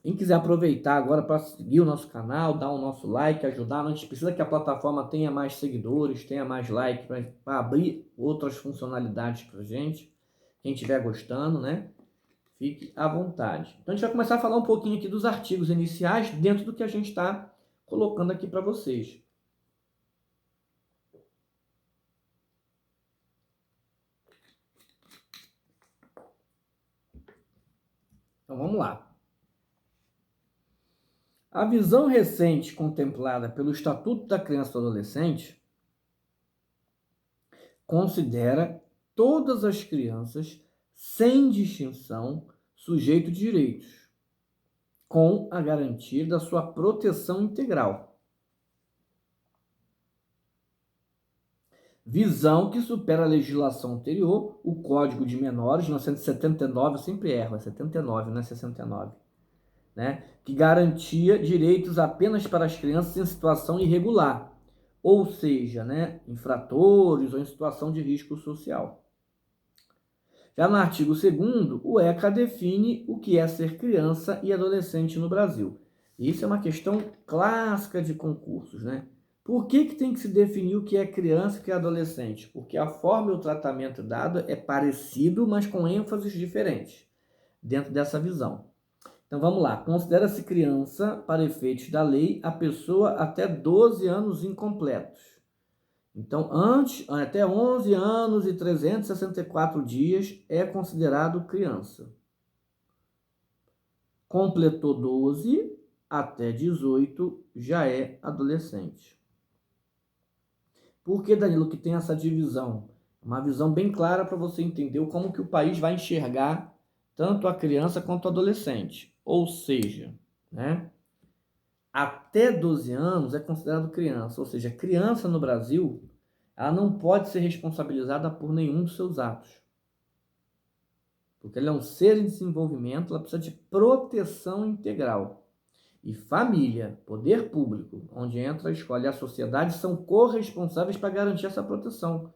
Quem quiser aproveitar agora para seguir o nosso canal, dar o nosso like, ajudar, a gente precisa que a plataforma tenha mais seguidores, tenha mais like para abrir outras funcionalidades para a gente. Quem estiver gostando, fique à vontade. Então a gente vai começar a falar um pouquinho aqui dos artigos iniciais dentro do que a gente está colocando aqui para vocês. Então vamos lá. A visão recente contemplada pelo Estatuto da Criança e do Adolescente considera todas as crianças, sem distinção, sujeito de direitos, com a garantia da sua proteção integral. Visão que supera a legislação anterior, o Código de Menores, 1979, eu sempre erro, é 79, não é 69. Que garantia direitos apenas para as crianças em situação irregular, ou seja, infratores ou em situação de risco social. Já no artigo 2º, o ECA define o que é ser criança e adolescente no Brasil. Isso é uma questão clássica de concursos, Por que tem que se definir o que é criança e o que é adolescente? Porque a forma e o tratamento dado é parecido, mas com ênfases diferentes dentro dessa visão. Então vamos lá, considera-se criança, para efeitos da lei, a pessoa até 12 anos incompletos. Então, até 11 anos e 364 dias é considerado criança. Completou 12, até 18 já é adolescente. Por que, Danilo, que tem essa divisão? Uma visão bem clara para você entender como que o país vai enxergar tanto a criança quanto o adolescente. Ou seja, até 12 anos é considerado criança. Ou seja, criança no Brasil, ela não pode ser responsabilizada por nenhum dos seus atos. Porque ela é um ser em desenvolvimento, ela precisa de proteção integral. E família, poder público, onde entra a escola e a sociedade, são corresponsáveis para garantir essa proteção.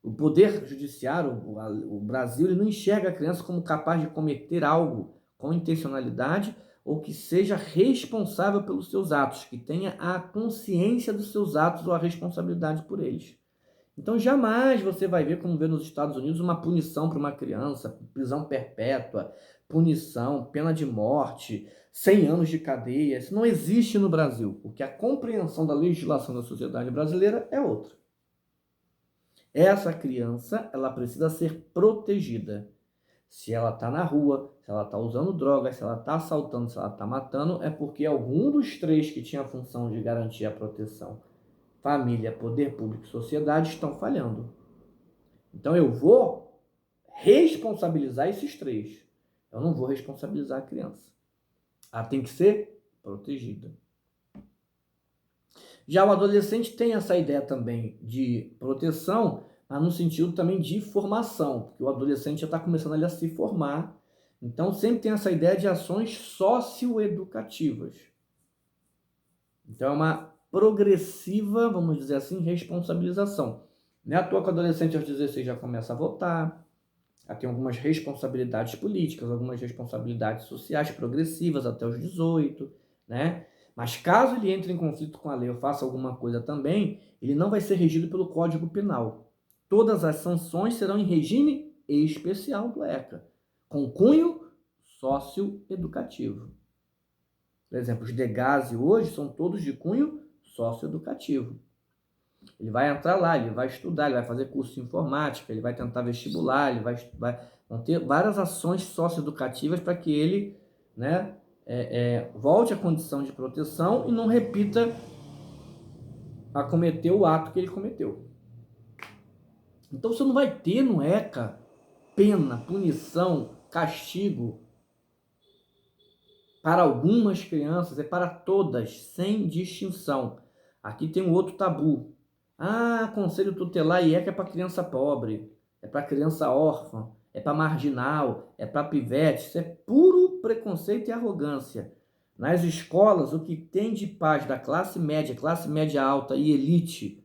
O poder judiciário, o Brasil, ele não enxerga a criança como capaz de cometer algo com intencionalidade ou que seja responsável pelos seus atos, que tenha a consciência dos seus atos ou a responsabilidade por eles. Então, jamais você vai ver, como vê nos Estados Unidos, uma punição para uma criança, prisão perpétua, punição, pena de morte, 100 anos de cadeia. Isso não existe no Brasil, porque a compreensão da legislação da sociedade brasileira é outra. Essa criança, ela precisa ser protegida. Se ela está na rua, se ela está usando drogas, se ela está assaltando, se ela está matando, é porque algum dos três que tinha a função de garantir a proteção, família, poder público e sociedade, estão falhando. Então eu vou responsabilizar esses três. Eu não vou responsabilizar a criança. Ela tem que ser protegida. Já o adolescente tem essa ideia também de proteção, mas no sentido também de formação, porque o adolescente já está começando ali a se formar. Então sempre tem essa ideia de ações socioeducativas. Então é uma progressiva, vamos dizer assim, responsabilização. Não é à toa que o adolescente aos 16 já começa a votar, já tem algumas responsabilidades políticas, algumas responsabilidades sociais progressivas até os 18, né? Mas caso ele entre em conflito com a lei ou faça alguma coisa também, ele não vai ser regido pelo Código Penal. Todas as sanções serão em regime especial do ECA, com cunho socioeducativo. Por exemplo, os DEGASE hoje são todos de cunho socioeducativo. Ele vai entrar lá, ele vai estudar, ele vai fazer curso de informática, ele vai tentar vestibular, vão ter várias ações socioeducativas para que ele, né, volte à condição de proteção e não repita a cometer o ato que ele cometeu. Então você não vai ter no ECA pena, punição, castigo para algumas crianças, é para todas, sem distinção. Aqui tem um outro tabu. Conselho tutelar e ECA é para criança pobre, é para criança órfã, é para marginal, é para pivete. Isso é puro preconceito e arrogância. Nas escolas, o que tem de pais da classe média alta e elite,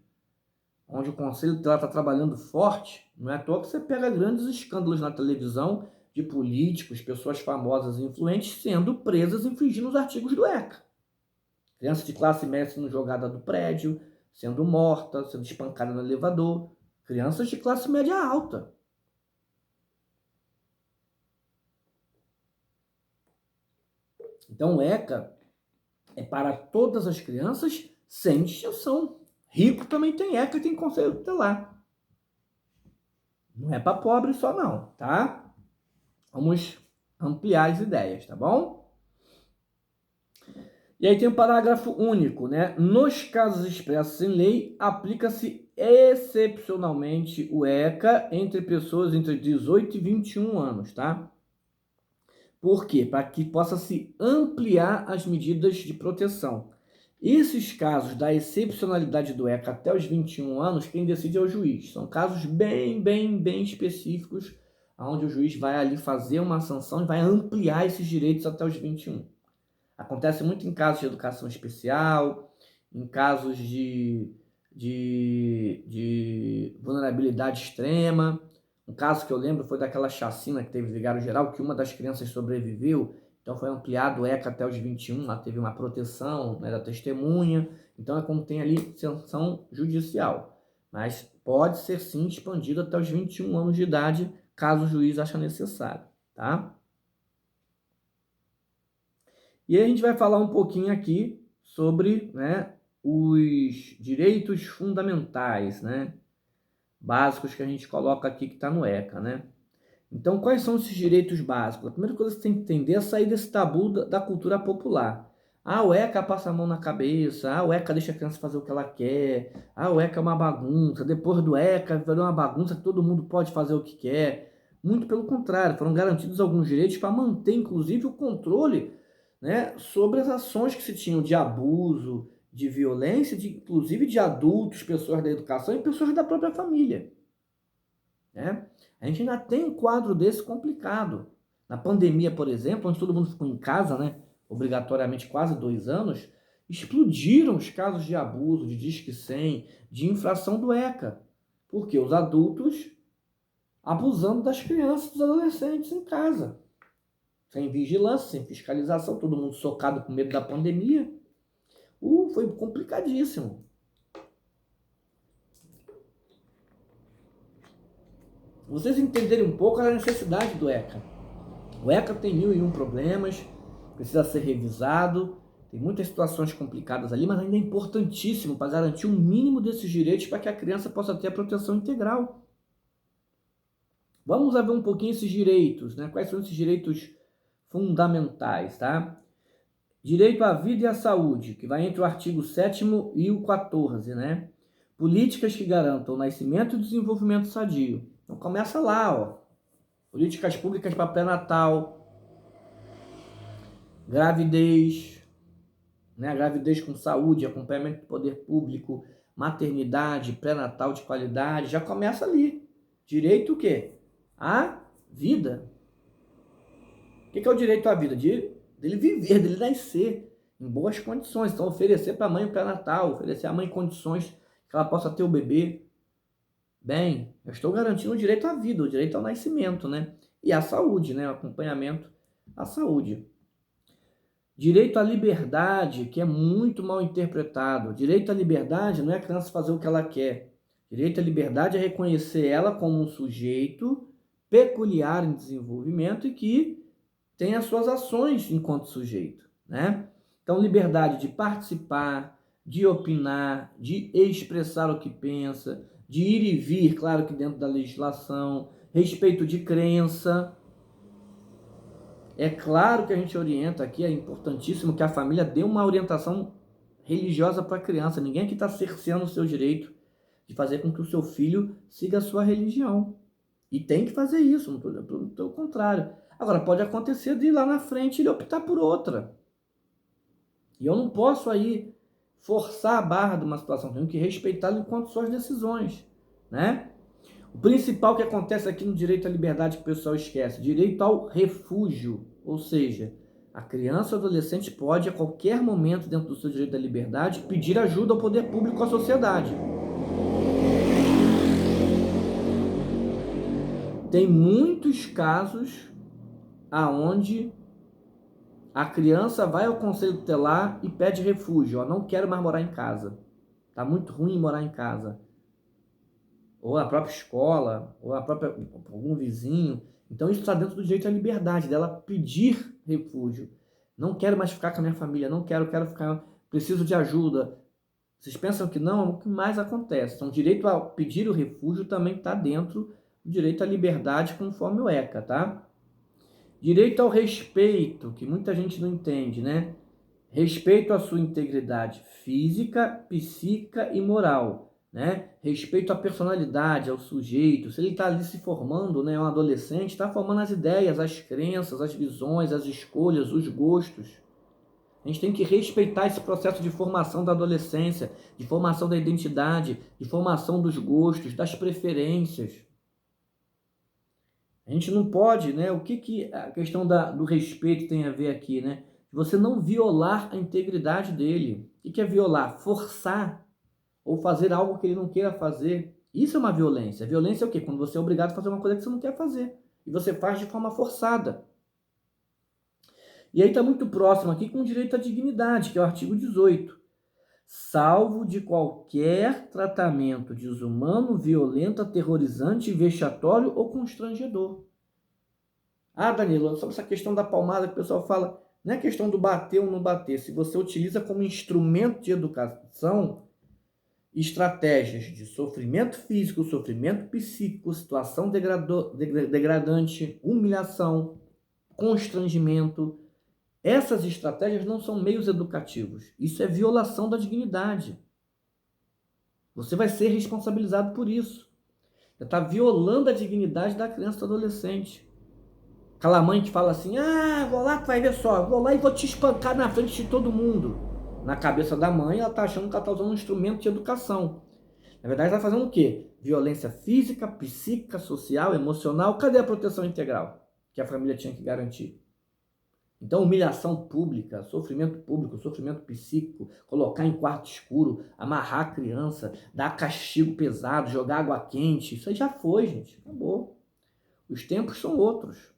onde o conselho tutelar está trabalhando forte, não é à toa que você pega grandes escândalos na televisão de políticos, pessoas famosas e influentes sendo presas infringindo os artigos do ECA. Criança de classe média sendo jogada do prédio, sendo morta, sendo espancada no elevador. Crianças de classe média alta. Então o ECA é para todas as crianças sem distinção. Rico também tem ECA e tem conselho tutelar. Não é para pobre só não, tá? Vamos ampliar as ideias, tá bom? E aí tem um parágrafo único, né? Nos casos expressos em lei, aplica-se excepcionalmente o ECA entre pessoas entre 18 e 21 anos, tá? Por quê? Para que possa se ampliar as medidas de proteção. Esses casos da excepcionalidade do ECA até os 21 anos, quem decide é o juiz. São casos bem específicos, onde o juiz vai ali fazer uma sanção e vai ampliar esses direitos até os 21. Acontece muito em casos de educação especial, em casos de vulnerabilidade extrema. Um caso que eu lembro foi daquela chacina que teve Vigário Geral, que uma das crianças sobreviveu, então foi ampliado o ECA até os 21, ela teve uma proteção, né, da testemunha, então é como tem ali sanção judicial. Mas pode ser sim expandido até os 21 anos de idade, caso o juiz ache necessário, tá? E aí a gente vai falar um pouquinho aqui sobre, né, os direitos fundamentais, né, básicos que a gente coloca aqui que está no ECA, né? Então, quais são esses direitos básicos? A primeira coisa que você tem que entender é sair desse tabu da cultura popular. O ECA passa a mão na cabeça, o ECA deixa a criança fazer o que ela quer, o ECA é uma bagunça, depois do ECA virou uma bagunça que todo mundo pode fazer o que quer. Muito pelo contrário, foram garantidos alguns direitos para manter, inclusive, o controle, né, sobre as ações que se tinham de abuso, de violência, inclusive de adultos, pessoas da educação e pessoas da própria família, né? A gente ainda tem um quadro desse complicado. Na pandemia, por exemplo, onde todo mundo ficou em casa, né, obrigatoriamente quase 2 anos, explodiram os casos de abuso, de Disque 100, de infração do ECA. Porque os adultos abusando das crianças e dos adolescentes em casa. Sem vigilância, sem fiscalização, todo mundo socado com medo da pandemia. Foi complicadíssimo. Vocês entenderem um pouco a necessidade do ECA. O ECA tem 1001 problemas, precisa ser revisado, Tem muitas situações complicadas ali, mas ainda é importantíssimo para garantir um mínimo desses direitos para que a criança possa ter a proteção integral. Vamos ver um pouquinho esses direitos, né? Quais são esses direitos fundamentais, tá? Direito à vida e à saúde, que vai entre o artigo 7º e o 14, né? Políticas que garantam o nascimento e o desenvolvimento sadio. Então começa lá, ó. Políticas públicas para pré-natal, gravidez, né? Gravidez com saúde, acompanhamento do poder público, maternidade, pré-natal de qualidade, já começa ali. Direito o quê? À vida. O que é o direito à vida? Dele viver, dele nascer em boas condições. Então, oferecer para a mãe o pré-natal, oferecer à mãe condições que ela possa ter o bebê. Bem, eu estou garantindo o direito à vida, o direito ao nascimento, né? E à saúde, né? O acompanhamento à saúde. Direito à liberdade, que é muito mal interpretado. Direito à liberdade não é a criança fazer o que ela quer. Direito à liberdade é reconhecer ela como um sujeito peculiar em desenvolvimento e que tem as suas ações enquanto sujeito, né? Então, liberdade de participar, de opinar, de expressar o que pensa, de ir e vir, claro que dentro da legislação, respeito de crença. É claro que a gente orienta aqui, é importantíssimo que a família dê uma orientação religiosa para a criança. Ninguém aqui está cerceando o seu direito de fazer com que o seu filho siga a sua religião. E tem que fazer isso, não pelo contrário. Agora, pode acontecer de ir lá na frente ele optar por outra. E eu não posso aí forçar a barra de uma situação, tenho que respeitá-lo enquanto suas decisões, né? O principal que acontece aqui no direito à liberdade que o pessoal esquece, direito ao refúgio, ou seja, a criança ou adolescente pode a qualquer momento dentro do seu direito à liberdade pedir ajuda ao poder público, à sociedade. Tem muitos casos aonde a criança vai ao conselho tutelar e pede refúgio. Eu não quero mais morar em casa. Tá muito ruim morar em casa. Ou a própria escola, ou algum vizinho. Então isso está dentro do direito à liberdade, dela pedir refúgio. Não quero mais ficar com a minha família, quero ficar, preciso de ajuda. Vocês pensam que não? É o que mais acontece. Então o direito a pedir o refúgio também está dentro do direito à liberdade conforme o ECA, tá? Direito ao respeito, que muita gente não entende, né? Respeito à sua integridade física, psíquica e moral, né? Respeito à personalidade, ao sujeito. Se ele está ali se formando, né, um adolescente, está formando as ideias, as crenças, as visões, as escolhas, os gostos. A gente tem que respeitar esse processo de formação da adolescência, de formação da identidade, de formação dos gostos, das preferências. A gente não pode, né? O que a questão do respeito tem a ver aqui, né? Você não violar a integridade dele. O que é violar? Forçar ou fazer algo que ele não queira fazer. Isso é uma violência. Violência é o quê? Quando você é obrigado a fazer uma coisa que você não quer fazer. E você faz de forma forçada. E aí está muito próximo aqui com o direito à dignidade, que é o artigo 18. Salvo de qualquer tratamento desumano, violento, aterrorizante, vexatório ou constrangedor. Ah, Danilo, sobre essa questão da palmada que o pessoal fala, não é questão do bater ou não bater. Se você utiliza como instrumento de educação estratégias de sofrimento físico, sofrimento psíquico, situação degradante, humilhação, constrangimento, essas estratégias não são meios educativos. Isso é violação da dignidade. Você vai ser responsabilizado por isso. Você está violando a dignidade da criança e do adolescente. Aquela mãe que fala assim, vou lá que vai ver só, vou lá e vou te espancar na frente de todo mundo. Na cabeça da mãe, ela está achando que ela está usando um instrumento de educação. Na verdade, ela está fazendo o quê? Violência física, psíquica, social, emocional. Cadê a proteção integral que a família tinha que garantir? Então, humilhação pública, sofrimento psíquico, colocar em quarto escuro, amarrar a criança, dar castigo pesado, jogar água quente, isso aí já foi, gente, acabou. Os tempos são outros.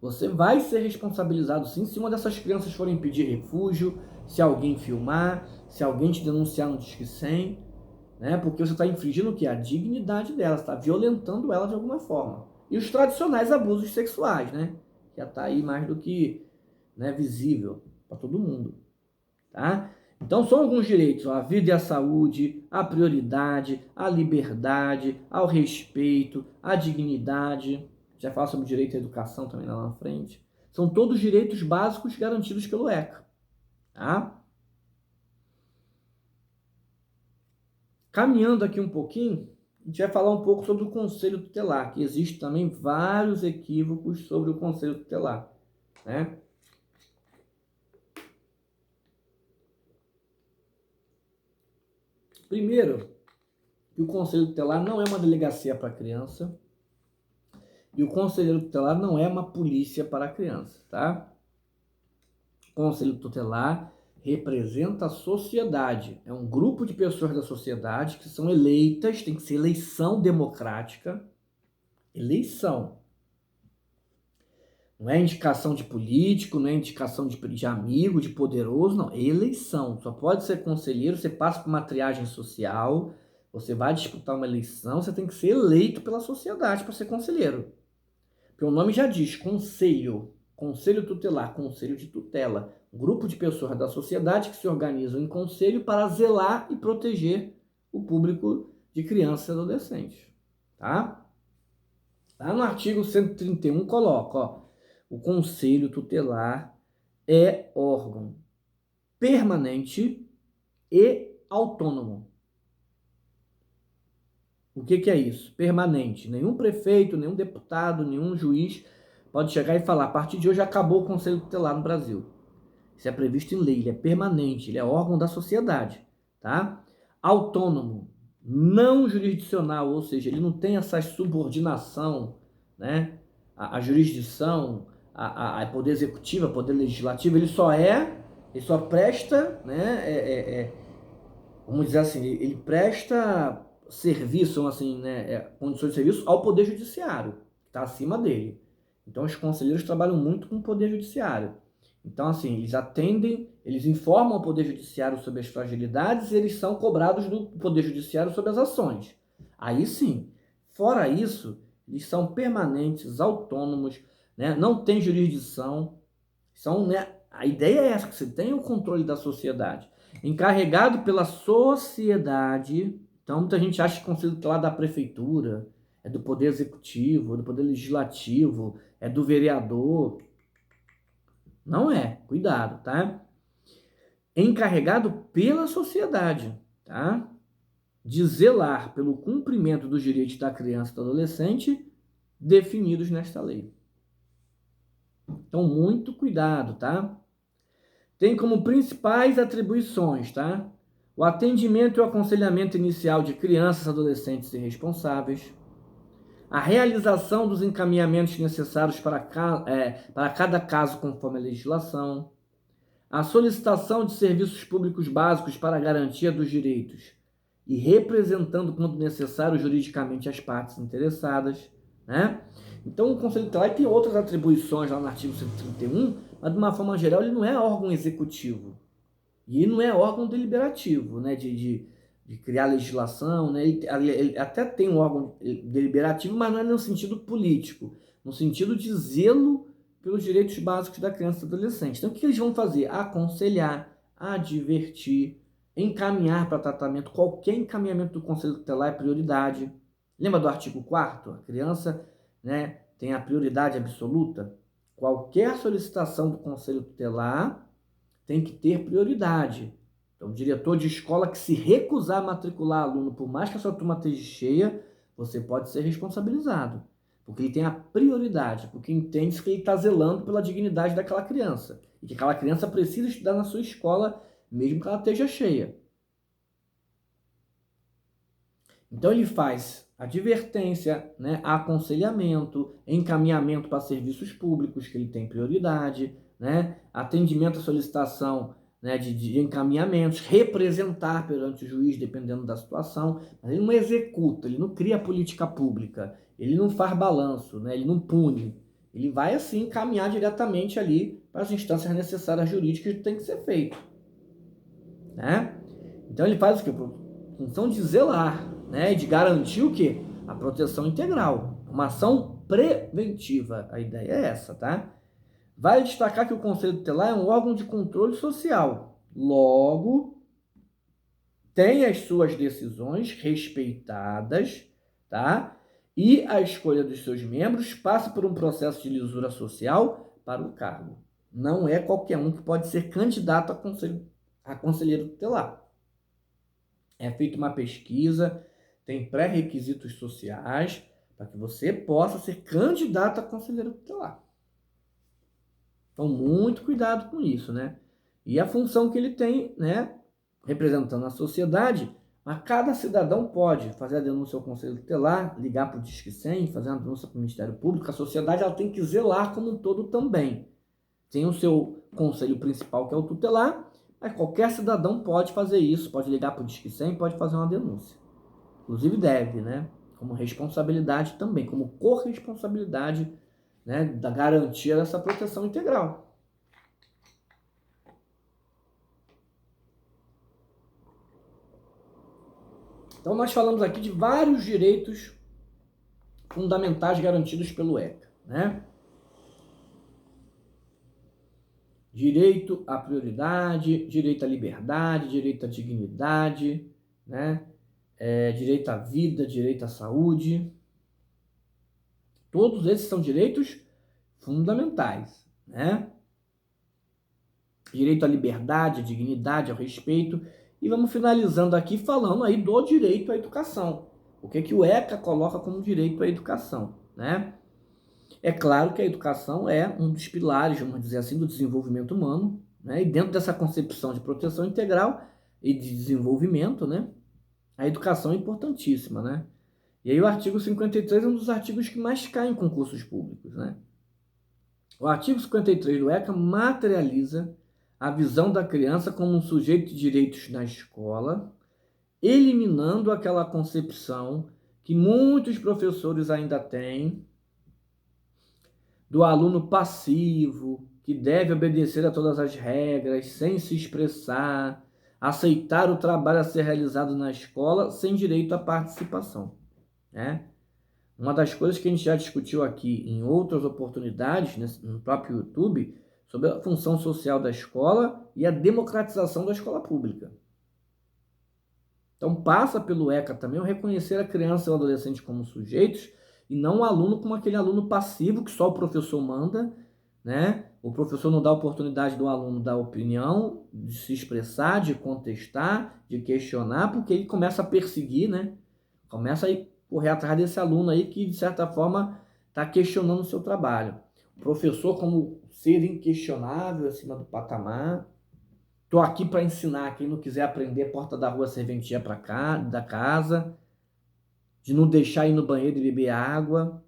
Você vai ser responsabilizado sim se uma dessas crianças forem pedir refúgio, se alguém filmar, se alguém te denunciar no Disque 100, né? Porque você está infringindo o quê? A dignidade dela, está violentando ela de alguma forma. E os tradicionais abusos sexuais, né? Já está aí mais do que né, visível para todo mundo, tá? Então são alguns direitos, ó, a vida e a saúde, a prioridade, a liberdade, ao respeito, a dignidade. Já falo sobre o direito à educação também lá na frente. São todos direitos básicos garantidos pelo ECA, tá? Caminhando aqui um pouquinho, a gente vai falar um pouco sobre o Conselho Tutelar, que existe também vários equívocos sobre o Conselho Tutelar, né? Primeiro, que o Conselho Tutelar não é uma delegacia para criança e o Conselheiro Tutelar não é uma polícia para a criança, tá? O Conselho Tutelar representa a sociedade, é um grupo de pessoas da sociedade que são eleitas, tem que ser eleição democrática, eleição. Não é indicação de político, não é indicação de amigo, de poderoso, não. É eleição. Só pode ser conselheiro, você passa por uma triagem social, você vai disputar uma eleição, você tem que ser eleito pela sociedade para ser conselheiro. Porque o nome já diz, conselho, conselho tutelar, conselho de tutela. Um grupo de pessoas da sociedade que se organizam em conselho para zelar e proteger o público de crianças e adolescentes. Tá? Lá no artigo 131 coloca, ó, o Conselho Tutelar é órgão permanente e autônomo. O que é isso? Permanente. Nenhum prefeito, nenhum deputado, nenhum juiz pode chegar e falar: a partir de hoje acabou o Conselho Tutelar no Brasil. Isso é previsto em lei, ele é permanente, ele é órgão da sociedade, tá? Autônomo, não jurisdicional, ou seja, ele não tem essa subordinação, né? A jurisdição, a poder executivo, a poder legislativo, ele só presta, né? Vamos dizer assim, ele presta serviço, assim, né? Condições de serviço ao poder judiciário, que está acima dele. Então, os conselheiros trabalham muito com o poder judiciário. Então, assim, eles atendem, eles informam o Poder Judiciário sobre as fragilidades e eles são cobrados do Poder Judiciário sobre as ações. Aí sim, fora isso, eles são permanentes, autônomos, né? Não tem jurisdição, são, né? A ideia é essa, que você tem o controle da sociedade. Encarregado pela sociedade, então muita gente acha que o Conselho Tutelar da Prefeitura, é do Poder Executivo, é do Poder Legislativo, é do vereador. Não é, cuidado, tá? Encarregado pela sociedade, tá? De zelar pelo cumprimento dos direitos da criança e do adolescente definidos nesta lei. Então, muito cuidado, tá? Tem como principais atribuições, tá? O atendimento e o aconselhamento inicial de crianças, adolescentes e responsáveis, a realização dos encaminhamentos necessários para cada caso conforme a legislação, a solicitação de serviços públicos básicos para a garantia dos direitos e representando, quando necessário, juridicamente as partes interessadas, né? Então, o Conselho Tutelar tem outras atribuições lá no artigo 131, mas de uma forma geral ele não é órgão executivo e não é órgão deliberativo, né? De criar legislação, né? Ele até tem um órgão deliberativo, mas não é no sentido político, no sentido de zelo pelos direitos básicos da criança e do adolescente. Então, o que eles vão fazer? Aconselhar, advertir, encaminhar para tratamento. Qualquer encaminhamento do Conselho Tutelar é prioridade. Lembra do artigo 4º? A criança, né, tem a prioridade absoluta. Qualquer solicitação do Conselho Tutelar tem que ter prioridade. Então, o diretor de escola que se recusar a matricular aluno, por mais que a sua turma esteja cheia, você pode ser responsabilizado. Porque ele tem a prioridade, porque entende que ele está zelando pela dignidade daquela criança. E que aquela criança precisa estudar na sua escola, mesmo que ela esteja cheia. Então ele faz advertência, né, aconselhamento, encaminhamento para serviços públicos, que ele tem prioridade, né, atendimento à solicitação, né, de encaminhamentos, representar perante o juiz, dependendo da situação, mas ele não executa, ele não cria política pública, ele não faz balanço, né, ele não pune, ele vai assim encaminhar diretamente ali para as instâncias necessárias jurídicas que tem que ser feito, né? Então ele faz o quê? Função de zelar, né, de garantir o quê? A proteção integral, uma ação preventiva, a ideia é essa, tá? Vale destacar que o Conselho Tutelar é um órgão de controle social. Logo, tem as suas decisões respeitadas, tá? E a escolha dos seus membros passa por um processo de lisura social para o cargo. Não é qualquer um que pode ser candidato a conselheiro tutelar. É feita uma pesquisa, tem pré-requisitos sociais para que você possa ser candidato a conselheiro tutelar. Então, muito cuidado com isso, né? E a função que ele tem, né? Representando a sociedade, a cada cidadão pode fazer a denúncia ao Conselho Tutelar, ligar para o Disque 100, fazer uma denúncia para o Ministério Público. A sociedade ela tem que zelar como um todo também. Tem o seu conselho principal, que é o tutelar, mas qualquer cidadão pode fazer isso, pode ligar para o Disque 100, pode fazer uma denúncia. Inclusive deve, né? Como responsabilidade também, como corresponsabilidade, né, da garantia dessa proteção integral. Então, nós falamos aqui de vários direitos fundamentais garantidos pelo ECA, né? Direito à prioridade, direito à liberdade, direito à dignidade, né? Direito à vida, direito à saúde. Todos esses são direitos fundamentais, né? Direito à liberdade, à dignidade, ao respeito. E vamos finalizando aqui falando aí do direito à educação. O que o ECA coloca como direito à educação, né? É claro que a educação é um dos pilares, vamos dizer assim, do desenvolvimento humano, né? E dentro dessa concepção de proteção integral e de desenvolvimento, né? A educação é importantíssima, né? E aí o artigo 53 é um dos artigos que mais caem em concursos públicos, né? O artigo 53 do ECA materializa a visão da criança como um sujeito de direitos na escola, eliminando aquela concepção que muitos professores ainda têm do aluno passivo, que deve obedecer a todas as regras, sem se expressar, aceitar o trabalho a ser realizado na escola sem direito à participação, né? Uma das coisas que a gente já discutiu aqui em outras oportunidades, no próprio YouTube, sobre a função social da escola e a democratização da escola pública. Então passa pelo ECA também o reconhecer a criança e o adolescente como sujeitos e não o aluno como aquele aluno passivo que só o professor manda, né? O professor não dá oportunidade do aluno dar opinião, de se expressar, de contestar, de questionar, porque ele começa a perseguir, né? Começa a correr atrás desse aluno aí que, de certa forma, está questionando o seu trabalho. O professor como ser inquestionável acima do patamar. Estou aqui para ensinar. Quem não quiser aprender, porta da rua, serventia para cá, da casa. De não deixar ir no banheiro e beber água.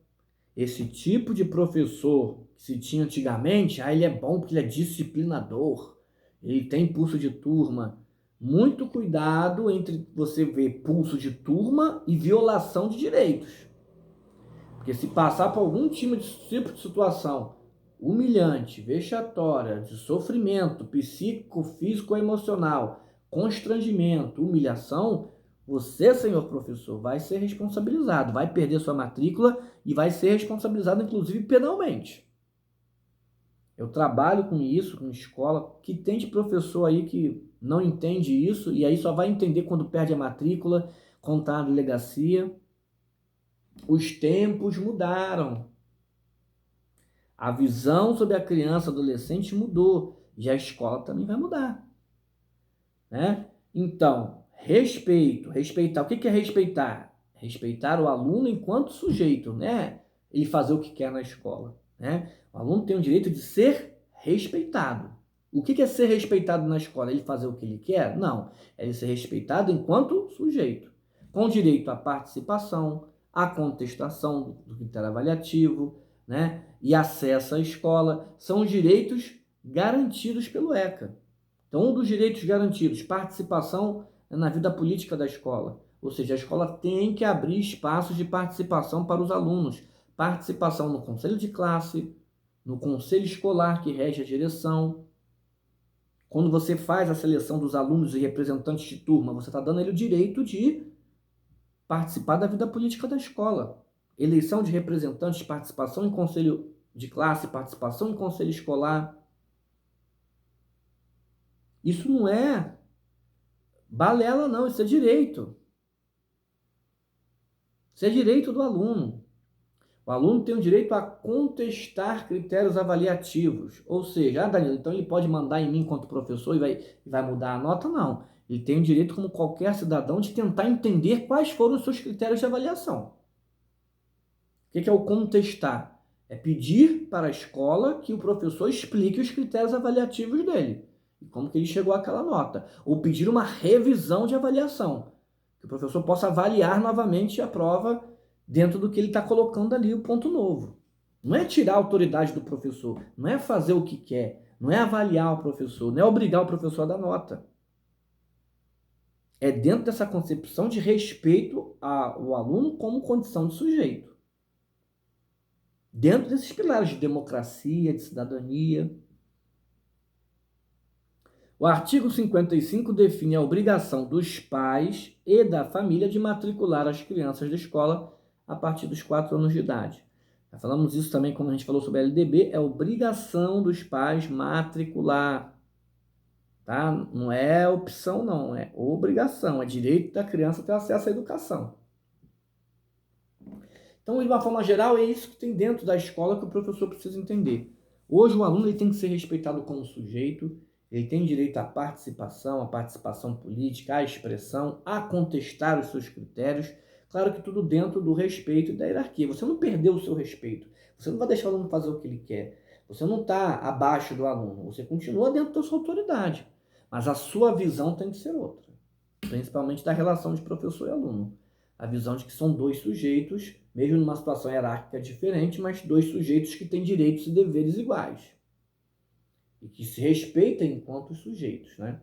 Esse tipo de professor que se tinha antigamente, ele é bom porque ele é disciplinador. Ele tem pulso de turma. Muito cuidado entre você ver pulso de turma e violação de direitos. Porque se passar por algum tipo de situação humilhante, vexatória, de sofrimento psíquico, físico ou emocional, constrangimento, humilhação, você, senhor professor, vai ser responsabilizado, vai perder sua matrícula e vai ser responsabilizado, inclusive, penalmente. Eu trabalho com isso, com escola, que tem de professor aí que não entende isso e aí só vai entender quando perde a matrícula, quando está na delegacia. Os tempos mudaram. A visão sobre a criança, adolescente mudou. E a escola também vai mudar, né? Então, respeito. Respeitar. O que é respeitar? Respeitar o aluno enquanto sujeito, né? Ele fazer o que quer na escola, né? O aluno tem o direito de ser respeitado. O que é ser respeitado na escola? Ele fazer o que ele quer? Não. É ele ser respeitado enquanto sujeito. Com direito à participação, à contestação do critério avaliativo, né? E acesso à escola. São os direitos garantidos pelo ECA. Então, um dos direitos garantidos, participação na vida política da escola. Ou seja, a escola tem que abrir espaços de participação para os alunos. Participação no conselho de classe, no conselho escolar que rege a direção. Quando você faz a seleção dos alunos e representantes de turma, você está dando a ele o direito de participar da vida política da escola. Eleição de representantes, participação em conselho de classe, participação em conselho escolar. Isso não é balela, não, isso é direito. Isso é direito do aluno. O aluno tem o direito a contestar critérios avaliativos. Ou seja, Danilo, então ele pode mandar em mim enquanto professor e vai mudar a nota? Não. Ele tem o direito, como qualquer cidadão, de tentar entender quais foram os seus critérios de avaliação. O que é o contestar? É pedir para a escola que o professor explique os critérios avaliativos dele e como que ele chegou àquela nota. Ou pedir uma revisão de avaliação, que o professor possa avaliar novamente a prova dentro do que ele está colocando ali, o ponto novo. Não é tirar a autoridade do professor, não é fazer o que quer, não é avaliar o professor, não é obrigar o professor a dar nota. É dentro dessa concepção de respeito ao aluno como condição de sujeito. Dentro desses pilares de democracia, de cidadania. O artigo 55 define a obrigação dos pais e da família de matricular as crianças da escola a partir dos 4 anos de idade. Já falamos isso também quando a gente falou sobre a LDB, é obrigação dos pais matricular. Tá? Não é opção, não, é obrigação, é direito da criança ter acesso à educação. Então, de uma forma geral, é isso que tem dentro da escola que o professor precisa entender. Hoje, o aluno ele tem que ser respeitado como sujeito, ele tem direito à participação política, à expressão, a contestar os seus critérios. Claro que tudo dentro do respeito e da hierarquia. Você não perdeu o seu respeito. Você não vai deixar o aluno fazer o que ele quer. Você não está abaixo do aluno. Você continua dentro da sua autoridade. Mas a sua visão tem que ser outra. Principalmente da relação de professor e aluno. A visão de que são dois sujeitos, mesmo numa situação hierárquica diferente, mas dois sujeitos que têm direitos e deveres iguais. E que se respeitam enquanto sujeitos, né?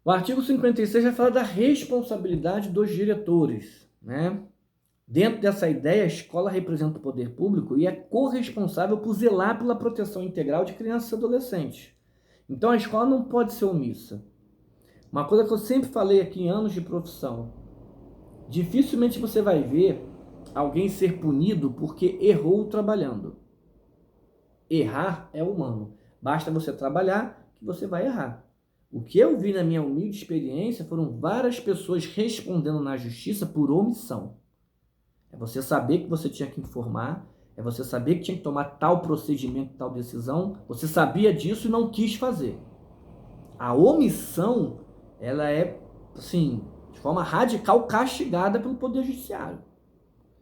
O artigo 56 vai falar da responsabilidade dos diretores, né? Dentro dessa ideia, a escola representa o poder público e é corresponsável por zelar pela proteção integral de crianças e adolescentes. Então a escola não pode ser omissa. Uma coisa que eu sempre falei aqui em anos de profissão, dificilmente você vai ver alguém ser punido porque errou trabalhando. Errar é humano. Basta você trabalhar que você vai errar. O que eu vi na minha humilde experiência foram várias pessoas respondendo na justiça por omissão. É você saber que você tinha que informar, é você saber que tinha que tomar tal procedimento, tal decisão, você sabia disso e não quis fazer. A omissão, ela é, assim, de forma radical castigada pelo Poder Judiciário.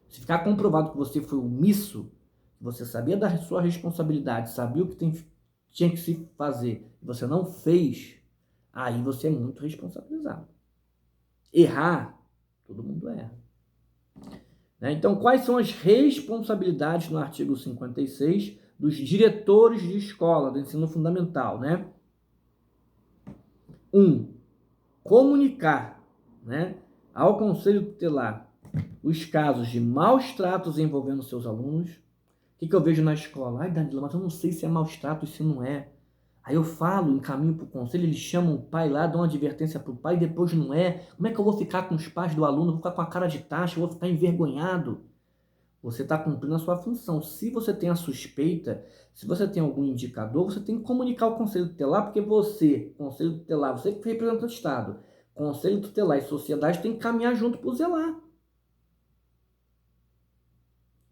Se ficar comprovado que você foi omisso, que você sabia da sua responsabilidade, sabia o que tinha que se fazer, e você não fez, aí você é muito responsabilizado. Errar, todo mundo erra. Então, quais são as responsabilidades no artigo 56 dos diretores de escola do ensino fundamental, né? 1. Comunicar, né, ao Conselho Tutelar os casos de maus tratos envolvendo seus alunos. O que eu vejo na escola? Ai, Danilo, mas eu não sei se é maus tratos, se não é. Aí eu falo, encaminho para o conselho, eles chamam o pai lá, dão uma advertência para o pai, e depois não é. Como é que eu vou ficar com os pais do aluno? Eu vou ficar com a cara de taxa, eu vou ficar envergonhado. Você está cumprindo a sua função. Se você tem a suspeita, se você tem algum indicador, você tem que comunicar ao Conselho Tutelar, porque você, Conselho Tutelar, você que representa o Estado, Conselho Tutelar e sociedade tem que caminhar junto para o zelar.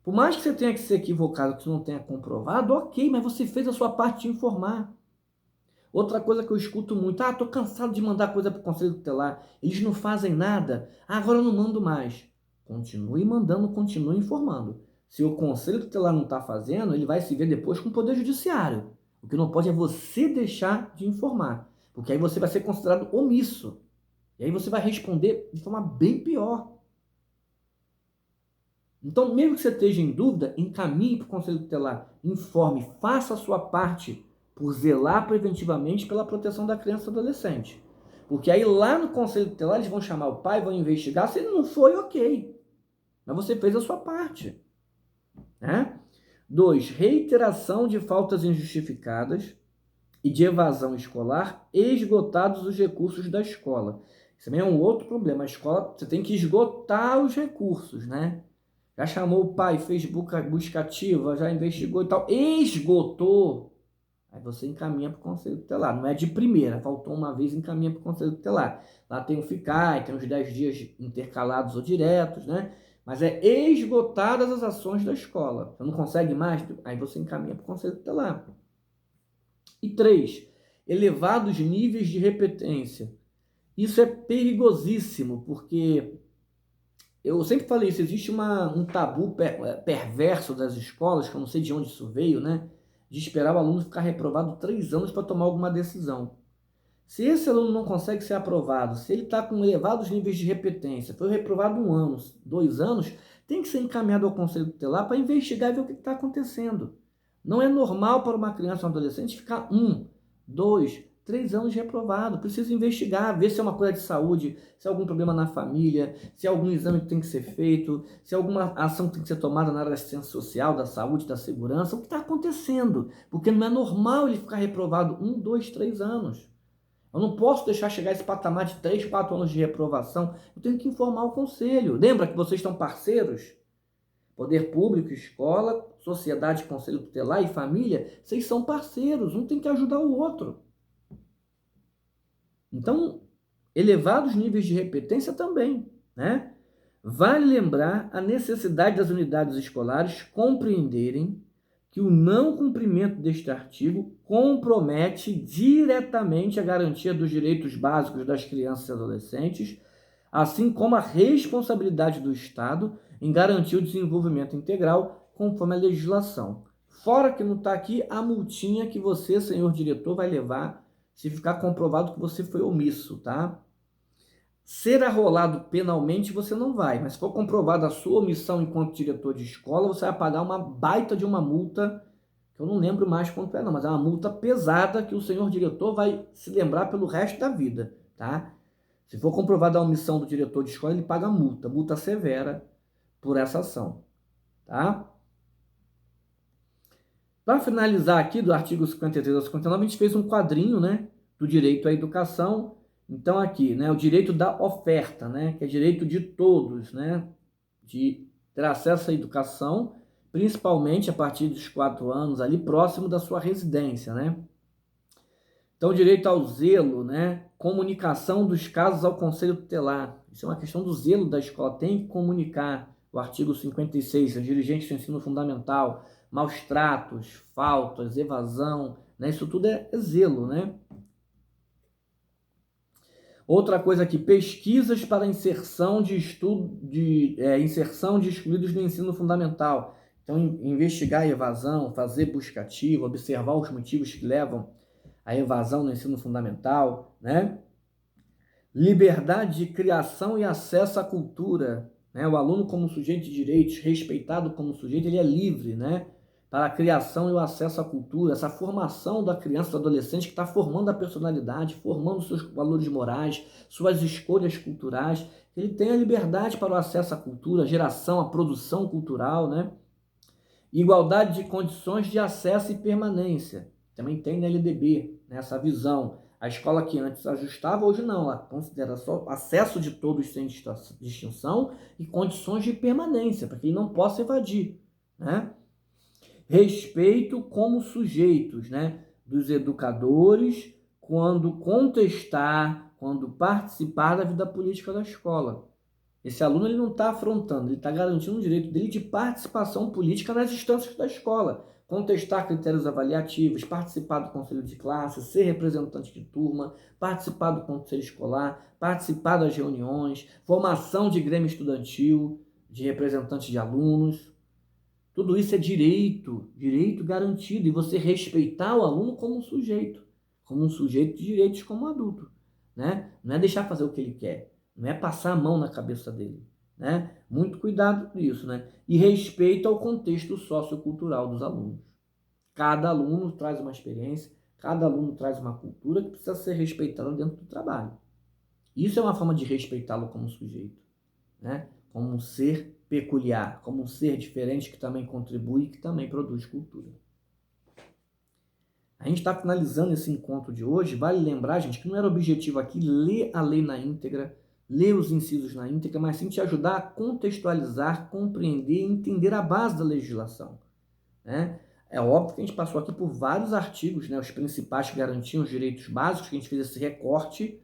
Por mais que você tenha que ser equivocado, que você não tenha comprovado, ok, mas você fez a sua parte de informar. Outra coisa que eu escuto muito, tô cansado de mandar coisa para o Conselho Tutelar, eles não fazem nada, agora eu não mando mais. Continue mandando, continue informando. Se o Conselho Tutelar não está fazendo, ele vai se ver depois com o Poder Judiciário. O que não pode é você deixar de informar, porque aí você vai ser considerado omisso. E aí você vai responder de forma bem pior. Então, mesmo que você esteja em dúvida, encaminhe para o Conselho Tutelar, informe, faça a sua parte por zelar preventivamente pela proteção da criança e do adolescente. Porque aí lá no Conselho Tutelar eles vão chamar o pai, vão investigar, se ele não foi, ok. Mas você fez a sua parte. Né? 2. Reiteração de faltas injustificadas e de evasão escolar, esgotados os recursos da escola. Isso também é um outro problema. A escola, você tem que esgotar os recursos, né? Já chamou o pai, fez busca ativa, já investigou e tal, esgotou, aí você encaminha para o Conselho Tutelar. Não é de primeira, faltou uma vez, encaminha para o Conselho Tutelar. Lá tem o FICAI, tem os 10 dias intercalados ou diretos, né? Mas é esgotadas as ações da escola. Você não consegue mais? Aí você encaminha para o Conselho Tutelar. E 3, elevados níveis de repetência. Isso é perigosíssimo, porque eu sempre falei isso, existe um tabu perverso das escolas, que eu não sei de onde isso veio, né? De esperar o aluno ficar reprovado 3 anos para tomar alguma decisão. Se esse aluno não consegue ser aprovado, se ele está com elevados níveis de repetência, foi reprovado 1 ano, 2 anos, tem que ser encaminhado ao Conselho Tutelar para investigar e ver o que está acontecendo. Não é normal para uma criança ou um adolescente ficar 1, 2, 3 anos reprovado. Precisa investigar, ver se é uma coisa de saúde, se é algum problema na família, se é algum exame que tem que ser feito, se é alguma ação que tem que ser tomada na área da assistência social, da saúde, da segurança. O que está acontecendo? Porque não é normal ele ficar reprovado 1, 2, 3 anos. Eu não posso deixar chegar esse patamar de 3, 4 anos de reprovação. Eu tenho que informar o conselho. Lembra que vocês estão parceiros? Poder público, escola, sociedade, conselho tutelar e família, vocês são parceiros. Um tem que ajudar o outro. Então, elevados níveis de repetência também, né? Vale lembrar a necessidade das unidades escolares compreenderem que o não cumprimento deste artigo compromete diretamente a garantia dos direitos básicos das crianças e adolescentes, assim como a responsabilidade do Estado em garantir o desenvolvimento integral conforme a legislação. Fora que não está aqui a multinha que você, senhor diretor, vai levar se ficar comprovado que você foi omisso, tá? Ser arrolado penalmente você não vai, mas se for comprovada a sua omissão enquanto diretor de escola, você vai pagar uma baita de uma multa, que eu não lembro mais quanto é não, mas é uma multa pesada que o senhor diretor vai se lembrar pelo resto da vida, tá? Se for comprovada a omissão do diretor de escola, ele paga multa severa por essa ação, tá? Para finalizar aqui do artigo 53 ao 59, a gente fez um quadrinho, né, do direito à educação. Então aqui, né, o direito da oferta, né, que é direito de todos, né, de ter acesso à educação, principalmente a partir dos 4 anos, ali próximo da sua residência, né. Então, direito ao zelo, né, comunicação dos casos ao Conselho Tutelar. Isso é uma questão do zelo da escola, tem que comunicar. O artigo 56, os dirigentes do ensino fundamental, maus tratos, faltas, evasão, né, isso tudo é zelo, né. Outra coisa aqui, pesquisas para inserção de inserção de excluídos no ensino fundamental. Então, investigar a evasão, fazer busca ativa, observar os motivos que levam à evasão no ensino fundamental, né? Liberdade de criação e acesso à cultura, né? O aluno como sujeito de direitos, respeitado como sujeito, ele é livre, né? Para a criação e o acesso à cultura, essa formação da criança e do adolescente que está formando a personalidade, formando seus valores morais, suas escolhas culturais, ele tem a liberdade para o acesso à cultura, a geração, a produção cultural, né? Igualdade de condições de acesso e permanência, também tem na LDB, né, essa visão. A escola que antes ajustava, hoje não, ela considera só acesso de todos sem distinção e condições de permanência, para que ele não possa evadir, né? Respeito como sujeitos, né, dos educadores quando contestar, quando participar da vida política da escola. Esse aluno ele não está afrontando, ele está garantindo o direito dele de participação política nas instâncias da escola, contestar critérios avaliativos, participar do conselho de classe, ser representante de turma, participar do conselho escolar, participar das reuniões, formação de grêmio estudantil, de representantes de alunos. Tudo isso é direito garantido, e você respeitar o aluno como um sujeito de direitos como adulto, né? Não é deixar fazer o que ele quer, não é passar a mão na cabeça dele, né? Muito cuidado com isso, né? E respeito ao contexto sociocultural dos alunos. Cada aluno traz uma experiência, cada aluno traz uma cultura que precisa ser respeitada dentro do trabalho. Isso é uma forma de respeitá-lo como sujeito, né? Como um ser peculiar, como um ser diferente que também contribui e que também produz cultura. A gente está finalizando esse encontro de hoje. Vale lembrar, gente, que não era objetivo aqui ler a lei na íntegra, ler os incisos na íntegra, mas sim te ajudar a contextualizar, compreender e entender a base da legislação, né? É óbvio que a gente passou aqui por vários artigos, né, os principais que garantiam os direitos básicos, que a gente fez esse recorte,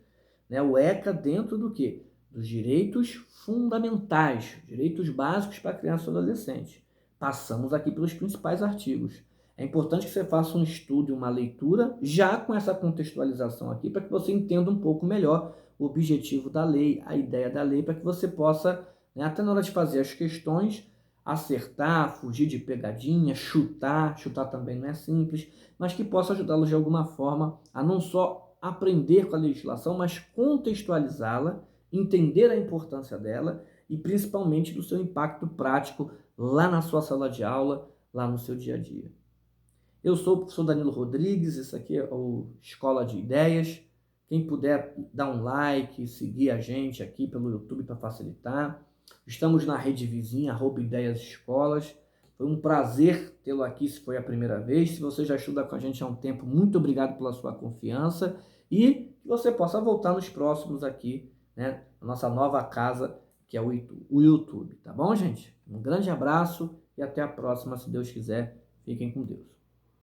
né, o ECA dentro do quê? Dos direitos fundamentais, direitos básicos para criança e adolescente. Passamos aqui pelos principais artigos. É importante que você faça um estudo e uma leitura já com essa contextualização aqui, para que você entenda um pouco melhor o objetivo da lei, a ideia da lei, para que você possa, né, até na hora de fazer as questões, acertar, fugir de pegadinha, chutar também não é simples, mas que possa ajudá-los de alguma forma a não só aprender com a legislação, mas contextualizá-la, entender a importância dela e principalmente do seu impacto prático lá na sua sala de aula, lá no seu dia a dia. Eu sou o professor Danilo Rodrigues, isso aqui é o Escola de Ideias. Quem puder dar um like, seguir a gente aqui pelo YouTube para facilitar. Estamos na rede vizinha, @ideias escolas. Foi um prazer tê-lo aqui se foi a primeira vez. Se você já estuda com a gente há um tempo, muito obrigado pela sua confiança e que você possa voltar nos próximos aqui, né? A nossa nova casa, que é o YouTube, tá bom, gente? Um grande abraço e até a próxima, se Deus quiser. Fiquem com Deus.